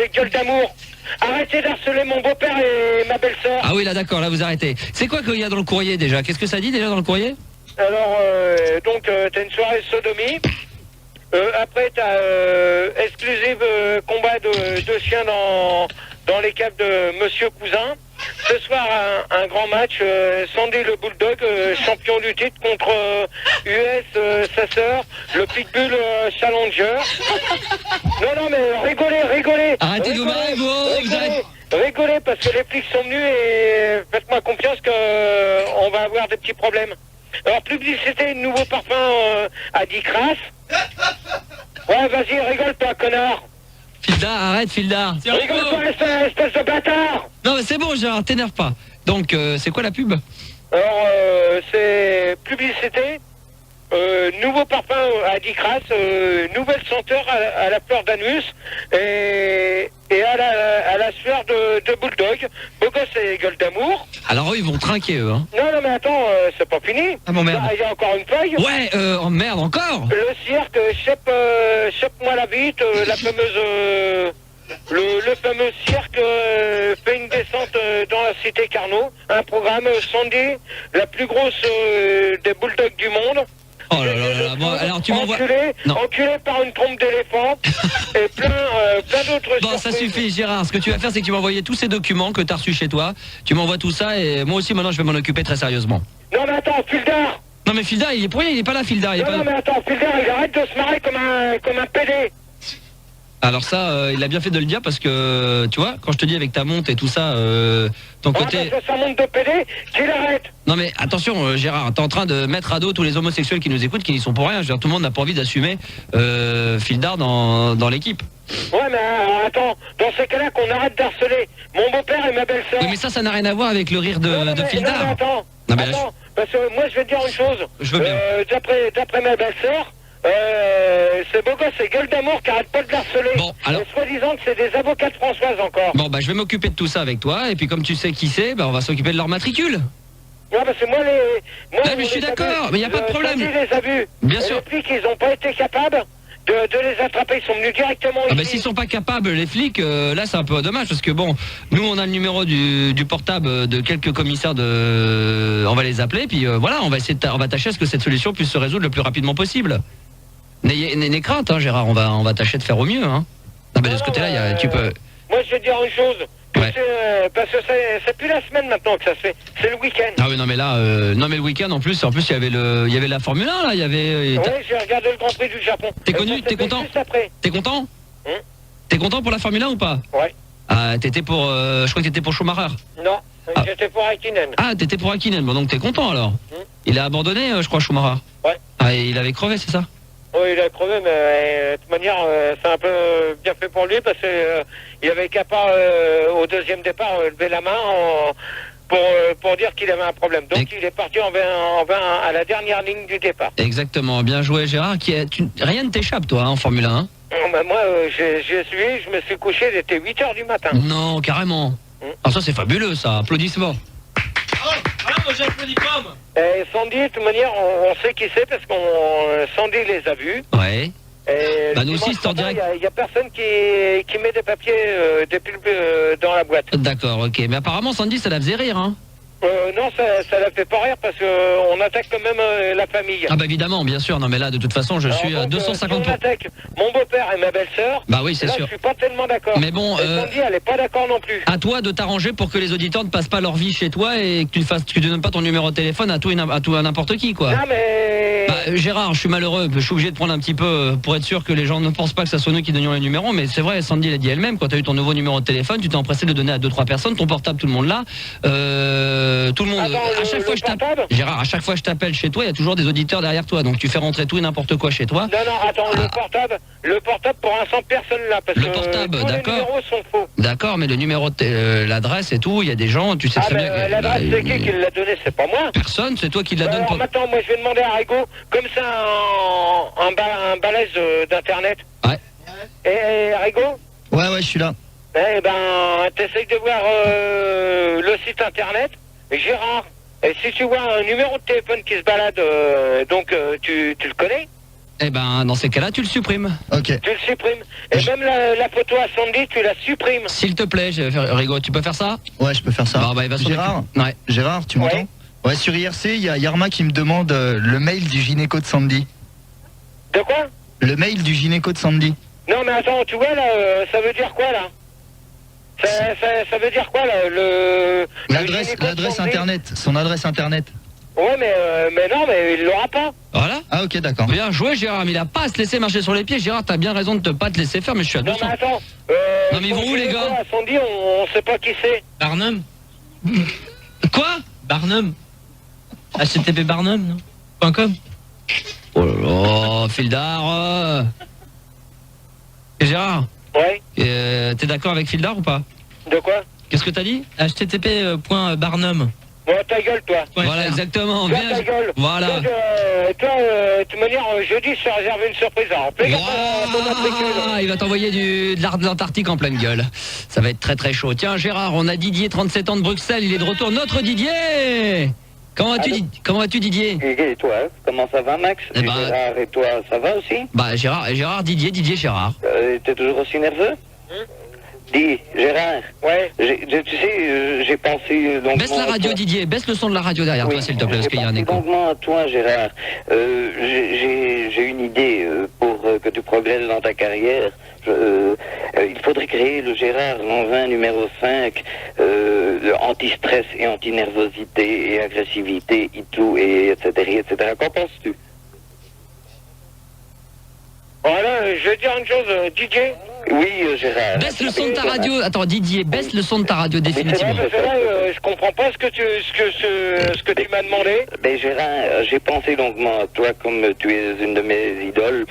gueule d'amour. Arrêtez d'harceler mon beau-père et ma belle-sœur. Ah oui, là d'accord, là vous arrêtez. C'est quoi qu'il y a dans le courrier déjà? Qu'est-ce que ça dit déjà dans le courrier? Alors, donc, t'as une soirée sodomie. Après, t'as exclusive combat de chiens dans les caves de Monsieur Cousin. ce soir un grand match. Sandy le Bulldog, champion du titre contre US, sa sœur, le Pitbull Challenger. Non, mais rigolez. Arrêtez de vous marrer, Rigolez parce que les flics sont venus et faites-moi confiance qu'on va avoir des petits problèmes. Alors, publicité, nouveau parfum à 10 crasses. Ouais, vas-y, rigole toi, connard. Fildar, arrête, Fildar. Rigole toi, espèce de bâtard. Non, mais c'est bon, Gérard, t'énerve pas. Donc, c'est quoi la pub? Alors, c'est publicité, nouveau parfum à 10 crasses, nouvelle senteur à la fleur d'anus et à la sueur de Bulldog. Beau gosse et gueule d'amour. Alors eux, ils vont trinquer, eux. Hein. Non, mais attends, c'est pas fini. Ah bon, merde. Il y a encore une feuille. Ouais, oh merde, encore. Le cirque, chope-moi la bite, la fameuse... Le fameux cirque fait une descente dans la cité Carnot. Un programme Sandy, la plus grosse des bulldogs du monde. Oh là là là, bon, alors tu m'envoies... Enculé par une trompe d'éléphant et plein d'autres... Bon, ça suffit, Gérard. Ce que tu vas faire, c'est que tu vas envoyer tous ces documents que tu as reçus chez toi. Tu m'envoies tout ça et moi aussi, maintenant, je vais m'en occuper très sérieusement. Non, mais attends, Fildar. Non, mais Fildar, il est pour rien, il est pas là, Fildar. Non, mais attends, Fildar, il arrête de se marrer comme un PD. Alors ça, il a bien fait de le dire parce que, tu vois, quand je te dis avec ta monte et tout ça, ton côté... Parce que sa monte de PD, qu'il arrête. Non mais attention, Gérard, t'es en train de mettre à dos tous les homosexuels qui nous écoutent, qui n'y sont pour rien. Je veux dire, tout le monde n'a pas envie d'assumer Fildar dans l'équipe. Ouais, mais attends, dans ces cas-là, qu'on arrête d'harceler mon beau-père et ma belle-sœur. Oui, mais ça n'a rien à voir avec le rire de Fildar. Non, mais attends, non, mais attends, parce que moi, je vais te dire une chose. Je veux bien. D'après ma belle-sœur, c'est beau gosse, c'est gueule d'amour qui arrête pas de l'harceler. Bon, alors... Et soi-disant que c'est des avocats de Françoise encore. Bon, bah je vais m'occuper de tout ça avec toi, et puis comme tu sais qui c'est, bah on va s'occuper de leur matricule. Non, parce que moi, mais je suis d'accord, mais il n'y a pas de problème. Les a vus. Bien sûr. Les flics, ils n'ont pas été capables de les attraper, ils sont venus directement ici. Ah bah s'ils sont pas capables, les flics, là c'est un peu dommage, parce que bon, nous on a le numéro du portable de quelques commissaires on va les appeler, puis voilà, on va tâcher à ce que cette solution puisse se résoudre le plus rapidement possible. N'aie crainte, hein, Gérard, on va tâcher de faire au mieux. Hein. Non, mais de ce côté-là, tu peux... Moi, je vais te dire une chose. Ouais. Parce que c'est plus la semaine maintenant que ça se fait. C'est le week-end. Ah oui, non mais là, non mais le week-end en plus il y avait la Formule 1 là, il y avait... Oui, j'ai regardé le Grand Prix du Japon. T'es content? T'es content? T'es content pour la Formule 1 ou pas? Ouais. Ah, t'étais pour... je crois que t'étais pour Schumacher. Non, j'étais pour Hakkinen. Ah, t'étais pour Hakkinen, bon donc t'es content alors. Il a abandonné, je crois, Schumacher. Ouais. Ah, et il avait crevé, c'est ça? Oui, il a crevé, mais de toute manière, c'est un peu bien fait pour lui parce qu'il avait qu'à pas au deuxième départ lever la main pour dire qu'il avait un problème. Donc il est parti en 20 à la dernière ligne du départ. Exactement, bien joué Gérard. Rien ne t'échappe toi en Formule 1 hein? Ben moi, j'ai suivi, je me suis couché, il était 8h du matin. Non, carrément. Ah, ça c'est fabuleux ça, applaudissements. Moi j'applaudis pas moi. Et Sandy, de toute manière, on sait qui c'est parce qu'on Sandy les a vus. Ouais. Et bah nous aussi c'est en direct. Il y a personne qui met des papiers, des pulpes dans la boîte. D'accord, ok. Mais apparemment Sandy ça la faisait rire hein. Non, ça la fait pas rire parce qu'on attaque quand même la famille. Ah bah évidemment, bien sûr. Non mais là de toute façon je suis à 250%. Si on attaque mon beau-père et ma belle-sœur, bah oui c'est sûr. Je suis pas tellement d'accord. Mais bon, Sandy elle est pas d'accord non plus. À toi de t'arranger pour que les auditeurs ne passent pas leur vie chez toi et que tu donnes pas ton numéro de téléphone à tout à n'importe qui quoi. Non mais... Bah, Gérard, je suis malheureux, je suis obligé de prendre un petit peu pour être sûr que les gens ne pensent pas que ça soit nous qui donnions les numéros, mais c'est vrai, Sandy l'a dit elle-même, quand tu as eu ton nouveau numéro de téléphone, tu t'es empressé de donner à 2-3 personnes, ton portable tout le monde là, tout le monde... Attends, à chaque fois je t'appelle, Gérard, à chaque fois je t'appelle chez toi, il y a toujours des auditeurs derrière toi, donc tu fais rentrer tout et n'importe quoi chez toi. Non, attends, le portable pour l'instant personne là, parce le que portable, tous les numéros sont faux. D'accord, mais le numéro, l'adresse et tout, il y a des gens, tu sais très bien que... L'adresse c'est qui l'a donné, c'est pas moi. Personne, c'est toi qui la donne. Alors maintenant, moi je vais demander à Rigo, comme ça un balèze d'internet. Ouais. Et Rigo? Ouais, je suis là. Eh ben, t'essayes de voir le site internet, Gérard. Et si tu vois un numéro de téléphone qui se balade, tu le connais? Eh ben, dans ces cas-là, tu le supprimes. Ok. Tu le supprimes. Et même la photo à Sandy, tu la supprimes. S'il te plaît, Rigo, tu peux faire ça? Ouais, je peux faire ça. Bon, bah, il va Gérard, ouais. Gérard, tu m'entends? Ouais, sur IRC, il y a Yarma qui me demande le mail du gynéco de Sandy. De quoi? Le mail du gynéco de Sandy. Non, mais attends, tu vois, là, ça veut dire quoi, là? Ça veut dire quoi, là, L'adresse internet, son adresse internet. Ouais, mais non, mais il l'aura pas. Voilà. Ah, ok, d'accord. Bien joué, Gérard, mais il a pas à se laisser marcher sur les pieds. Gérard, t'as bien raison de pas te laisser faire, mais je suis à 200. Non, mais attends. Non, mais ils vont où, les gars? À Sandy, on sait pas qui c'est. Barnum. Quoi? Barnum. HTTP Barnum, non .com. Oh là là, Fildar. Gérard. Ouais. T'es d'accord avec Fildar ou pas? De quoi? Qu'est-ce que t'as dit? http.barnum. Bon, ta gueule, toi. Voilà, exactement. Toi, Bien. ta gueule. Voilà. Donc, de toute manière, jeudi, je te réserve une surprise. Alors, fais gaffe à ton matricule. Ah, il va t'envoyer de l'Antarctique en pleine gueule. Ça va être très très chaud. Tiens, Gérard, on a Didier, 37 ans de Bruxelles. Il est de retour. Notre Didier. Comment vas-tu, Didier? Et toi, comment ça va, Max? Eh ben, Gérard, et toi, ça va aussi? Bah, Gérard, Didier, Gérard. T'es toujours aussi nerveux? Dis, Gérard. Ouais. Tu sais, j'ai pensé... Baisse la radio, Didier. Baisse le son de la radio derrière toi, s'il te plaît, parce qu'il y a un écho. Longuement à toi, Gérard. J'ai une idée pour que tu progresses dans ta carrière. Il faudrait créer le Gérard Lanvin numéro 5, anti-stress et anti-nervosité et agressivité, et tout, et etc. Qu'en penses-tu? Voilà, je vais dire une chose, Didier. Oui, Gérard. Baisse le son de ta radio. Attends, Didier, baisse le son de ta radio définitivement. Mais c'est vrai, je comprends pas ce que tu m'as demandé. Ben Gérard, j'ai pensé longuement à toi comme tu es une de mes idoles.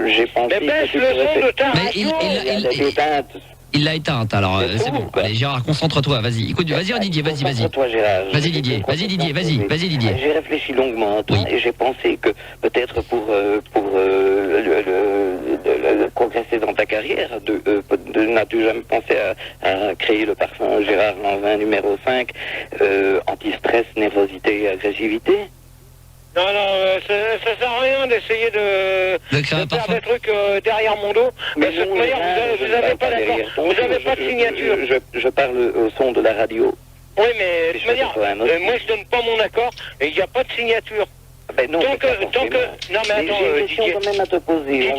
J'ai pensé. Mais baisse le son de ta radio. Il l'a éteinte, alors c'est bon. Allez, Gérard, concentre-toi, vas-y. Écoute, vas-y, Didier, vas-y. Concentre-toi, Gérard. Vas-y, Didier, vas-y, Didier. J'ai réfléchi longuement à toi et j'ai pensé que peut-être pour progresser dans ta carrière, n'as-tu jamais pensé à créer le parfum Gérard Lanvin numéro 5, anti-stress, nervosité et agressivité? Non, ça sert à rien d'essayer de faire des trucs derrière mon dos. Parce que de toute manière, vous n'avez pas d'accord. Vous n'avez pas de signature. Je parle au son de la radio. Oui, mais de toute manière, moi je donne pas mon accord et il n'y a pas de signature. Ben non, non, mais attends, j'ai une question quand même à te poser.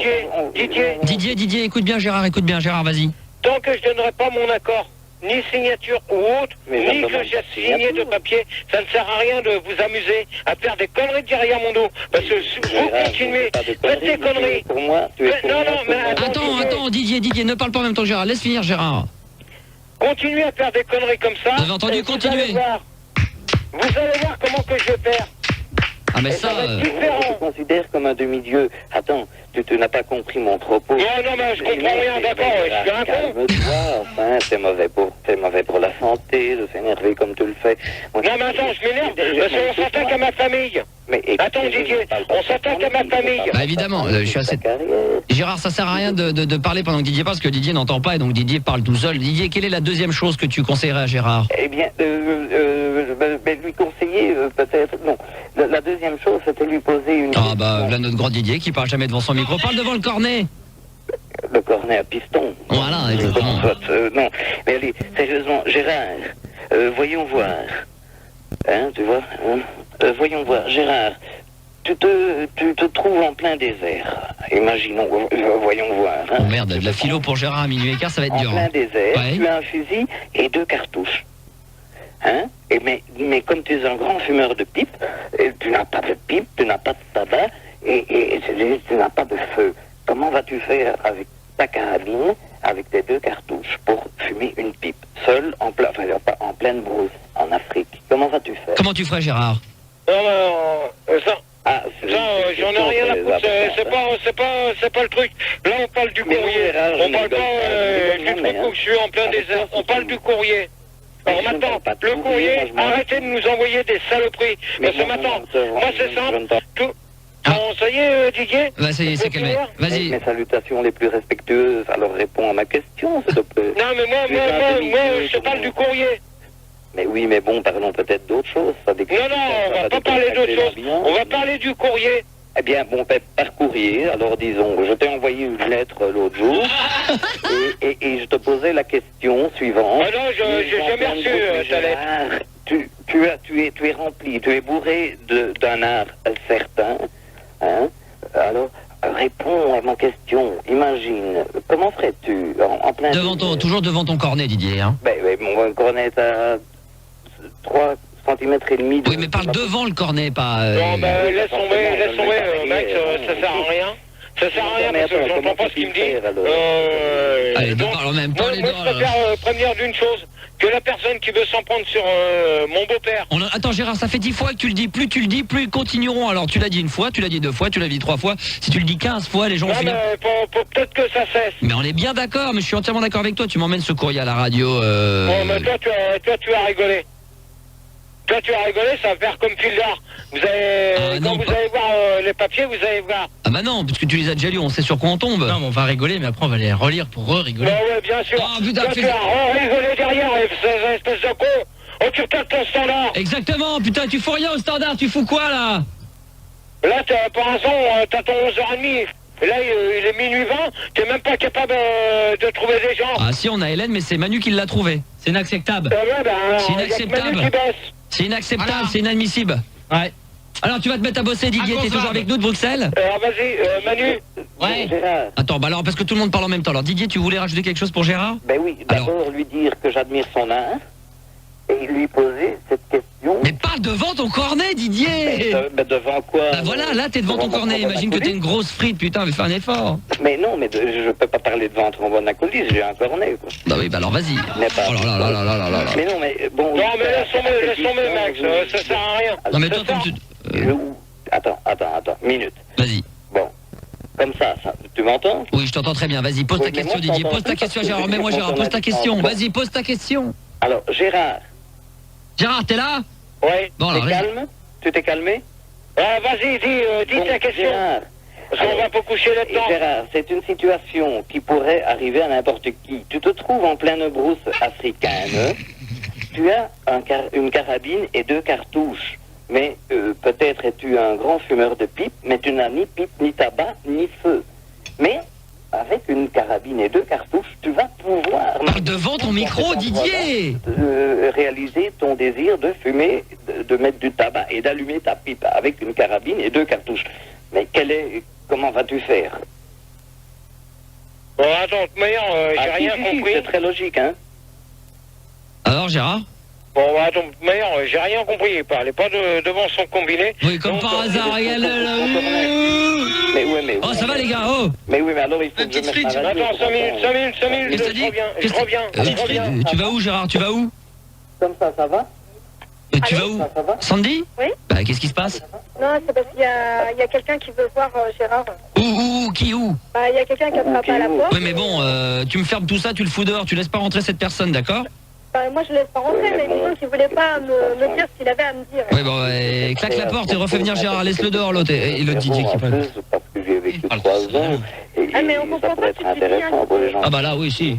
Didier, écoute bien, Gérard, vas-y. Tant que je donnerai pas mon accord, ni signature ou autre, ni que j'ai signé de papier, ça ne sert à rien de vous amuser à faire des conneries derrière mon dos. Parce que si vous continuez, faites des conneries. Pour moi, tu es Attends, Didier, ne parle pas en même temps que Gérard. Laisse finir, Gérard. Continuez à faire des conneries comme ça. Vous avez entendu, continuez. Vous allez voir comment que je vais faire. Ah mais ça je te considère comme un demi-dieu. Attends, tu n'as pas compris mon propos. Non, mais je comprends rien, d'accord, je suis un con. Enfin, c'est mauvais pour la santé de s'énerver comme tu le fais. Non, mais attends, je m'énerve, parce qu'on s'attaque à ma famille. Attends, Didier, on s'attaque à ma famille. Bah évidemment, je suis assez... Gérard, ça sert à rien de parler pendant que Didier parle, parce que Didier n'entend pas, et donc Didier parle tout seul. Didier, quelle est la deuxième chose que tu conseillerais à Gérard? Eh bien, lui conseiller, peut-être, non. La deuxième chose, c'était lui poser une... Ah bah, là, notre grand Didier qui parle jamais devant son micro. Parle devant le cornet. Le cornet à piston. Voilà, exactement. Non, mais allez, sérieusement, Gérard, voyons voir. Hein, tu vois voyons voir, Gérard, tu te trouves en plein désert. Imaginons, voyons voir. Hein. Oh merde, de la philo pour Gérard à minuit et quart, ça va être dur. En plein désert, ouais. Tu as un fusil et 2 cartouches. Hein? Mais comme tu es un grand fumeur de pipe, tu n'as pas de pipe, tu n'as pas de tabac, et tu n'as pas de feu. Comment vas-tu faire avec ta carabine, avec tes 2 cartouches, pour fumer une pipe, seul, en pleine brousse, en Afrique? Comment vas-tu faire? Comment tu ferais, Gérard? Non, ça... j'en ai rien à foutre, c'est pas le truc. Là, on parle du courrier. On parle pas du truc où je suis en plein désert. On parle du courrier. Alors maintenant, le courrier, arrêtez de nous envoyer des saloperies. Parce que maintenant, moi c'est simple. Bon, ça y est, Didier? Bah, c'est calmé. Vas-y. Mes salutations les plus respectueuses, alors réponds à ma question, s'il te plaît. Non, mais moi, je te parle du courrier. Mais oui, mais bon, parlons peut-être d'autre chose. Non, on va pas parler d'autre chose. On va parler du courrier. Eh bien, bon, par courrier, alors disons, je t'ai envoyé une lettre l'autre jour, et je te posais la question suivante. Ah non, j'ai jamais reçu ta lettre. Tu es rempli, tu es bourré d'un art certain, hein? Alors, réponds à ma question. Imagine, comment ferais-tu en plein... Toujours devant ton cornet, Didier. Hein. Ben, mon cornet est à 3 cm et demi. Oui, mais parle devant le cornet, pas... Non, laisse tomber, mec, ça sert à rien. Ça sert à rien parce que j'entends pas ce qu'il me dit. Allez, parle en même temps, les moi, je préfère prévenir d'une chose, que la personne qui veut s'en prendre sur mon beau-père... Attends, Gérard, ça fait 10 fois que tu le dis. Plus tu le dis, plus ils continueront. Alors, tu l'as dit une fois, tu l'as dit 2 fois, tu l'as dit 3 fois. Si tu le dis 15 fois, les gens vont finir... peut-être que ça cesse. Mais on est bien d'accord, mais je suis entièrement d'accord avec toi. Tu m'emmènes ce courrier à la radio... Bon, mais toi, tu as rigolé. Toi, tu as rigolé, ça va faire comme fil d'art. Vous allez, quand vous allez voir les papiers, vous allez voir. Ah bah non, parce que tu les as déjà lus, on sait sur quoi on tombe. Non, mais on va rigoler, mais après on va les relire pour re-rigoler. Bah ouais, bien sûr. Oh, putain, toi, tu as rigolé derrière, ces espèces de cons. Occupe-toi de ton standard. Exactement, putain, tu fous rien au standard, tu fous quoi, là? Là, pour l'instant, t'as ton 11h30. Et là, il est minuit 20, t'es même pas capable de trouver des gens. Ah si, on a Hélène, mais c'est Manu qui l'a trouvé. C'est inacceptable. C'est inacceptable. C'est inacceptable, voilà. C'est inadmissible. Ouais. Alors tu vas te mettre à bosser, Didier, t'es toujours avec nous de Bruxelles? Alors vas-y, Manu. Ouais. Attends, bah alors parce que tout le monde parle en même temps. Alors Didier, tu voulais rajouter quelque chose pour Gérard? Ben oui, d'abord lui dire que j'admire son art et lui poser cette question. Mais parle devant ton cornet, Didier. Devant quoi? Bah voilà, là t'es devant ton cornet. Imagine que t'es une grosse frite, putain, mais fais un effort. Mais non, mais je peux pas parler devant un trombone à colis, j'ai un cornet, quoi. Bah oui, bah alors vas-y. Oh là là là là là là. Mais non, mais bon... Non, mais laisse tomber, Max, ça sert à rien. Non, mais toi, comme tu... Attends, minute. Vas-y. Bon, comme ça, tu m'entends? Oui, je t'entends très bien. Vas-y, pose ta question, Didier. Pose ta question à Gérard. Remets-moi Gérard, pose ta question. Vas-y, pose ta question. Alors, Gérard, t'es là? Ouais. Bon, alors, t'es calme? Tu t'es calmé? Vas-y, dis ta question. Gérard, on va pas coucher là-dedans. Gérard, c'est une situation qui pourrait arriver à n'importe qui. Tu te trouves en pleine brousse africaine. Tu as une carabine et 2 cartouches. Mais peut-être es-tu un grand fumeur de pipe, mais tu n'as ni pipe, ni tabac, ni feu. Mais avec une carabine et 2 cartouches, tu vas pouvoir... Parle devant ton micro, Didier. Réaliser ton désir de fumer, de mettre du tabac et d'allumer ta pipe avec une carabine et 2 cartouches. Mais comment vas-tu faire? Bon, attends, mais j'ai rien compris. C'est très logique, hein? Alors, Gérard? Bon, attends, mais j'ai rien compris. Il parlait pas devant son combiné. Oui, comme par hasard, regarde là. Mais ouais, mais... Oh, ça va les gars, oh. Mais oui, mais alors il faut que je mette ma radio. Attends, 5 minutes, je reviens. Tu vas où, Gérard? Tu vas où? Comme ça va? Tu vas où? Sandy? Oui. Bah, qu'est-ce qui se passe? Non, c'est parce qu'il y a quelqu'un qui veut voir Gérard. Où? Bah, il y a quelqu'un qui a frappé à la porte. Oui, mais bon, tu me fermes tout ça, tu le fous dehors, tu laisses pas rentrer cette personne, d'accord? Bah, moi, je laisse pas rentrer, mais disons qu'il voulait pas me dire ce qu'il avait à me dire. Oui, bon, claque la porte et refais venir Gérard, laisse-le dehors, l'autre, et le Didier qui parle. Parce que j'ai vécu 3 ans, et mais on comprend pas, être intéressant pour les gens. Ah bah là, oui, si.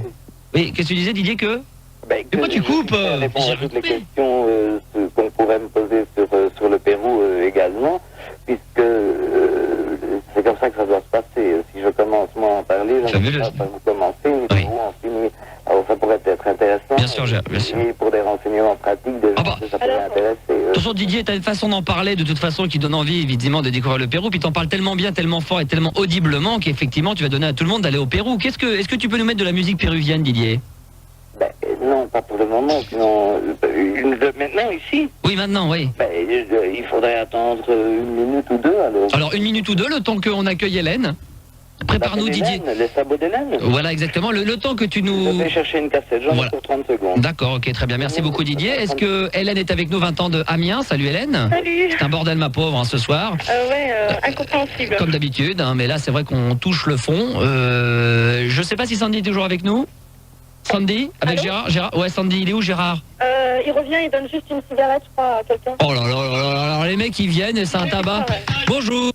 Oui, qu'est-ce que tu disais, Didier, que... Mais moi, tu coupes répondre à toutes les questions qu'on pourrait me poser sur le Pérou également, puisque c'est comme ça que ça doit se passer. Si je commence, moi, à en parler, je ne sais pas par où commencer, ni par où en finir. Alors, ça pourrait être intéressant. Bien sûr, bien sûr. Et pour des renseignements pratiques, ça pourrait intéresser. De toute façon, Didier, t'as une façon d'en parler, de toute façon, qui donne envie, évidemment, de découvrir le Pérou, puis t'en parles tellement bien, tellement fort et tellement audiblement qu'effectivement, tu vas donner à tout le monde d'aller au Pérou. Est-ce que tu peux nous mettre de la musique péruvienne, Didier? Non, pas pour le moment, sinon... maintenant, ici? Oui, maintenant, oui. Il faudrait attendre 1 minute ou 2, alors. Alors, 1 minute ou 2, le temps qu'on accueille Hélène. Prépare-nous, Didier. Les sabots d'Hélène. Voilà, exactement. Le temps que tu nous... Je vais chercher une cassette, j'en ai pour 30 secondes. D'accord, ok, très bien. Merci beaucoup, Didier. Est-ce que Hélène est avec nous, 20 ans de Amiens? Salut, Hélène. Salut. C'est un bordel, ma pauvre, ce soir. Incompréhensible. Comme d'habitude, mais là, c'est vrai qu'on touche le fond. Je sais pas si Sandy est toujours avec nous. Sandy, avec Gérard. Ouais, Sandy, il est où, Gérard? Il revient, il donne juste une cigarette, je crois, à quelqu'un. Oh là là là là là, les mecs, ils viennent et c'est un tabac. Bonjour.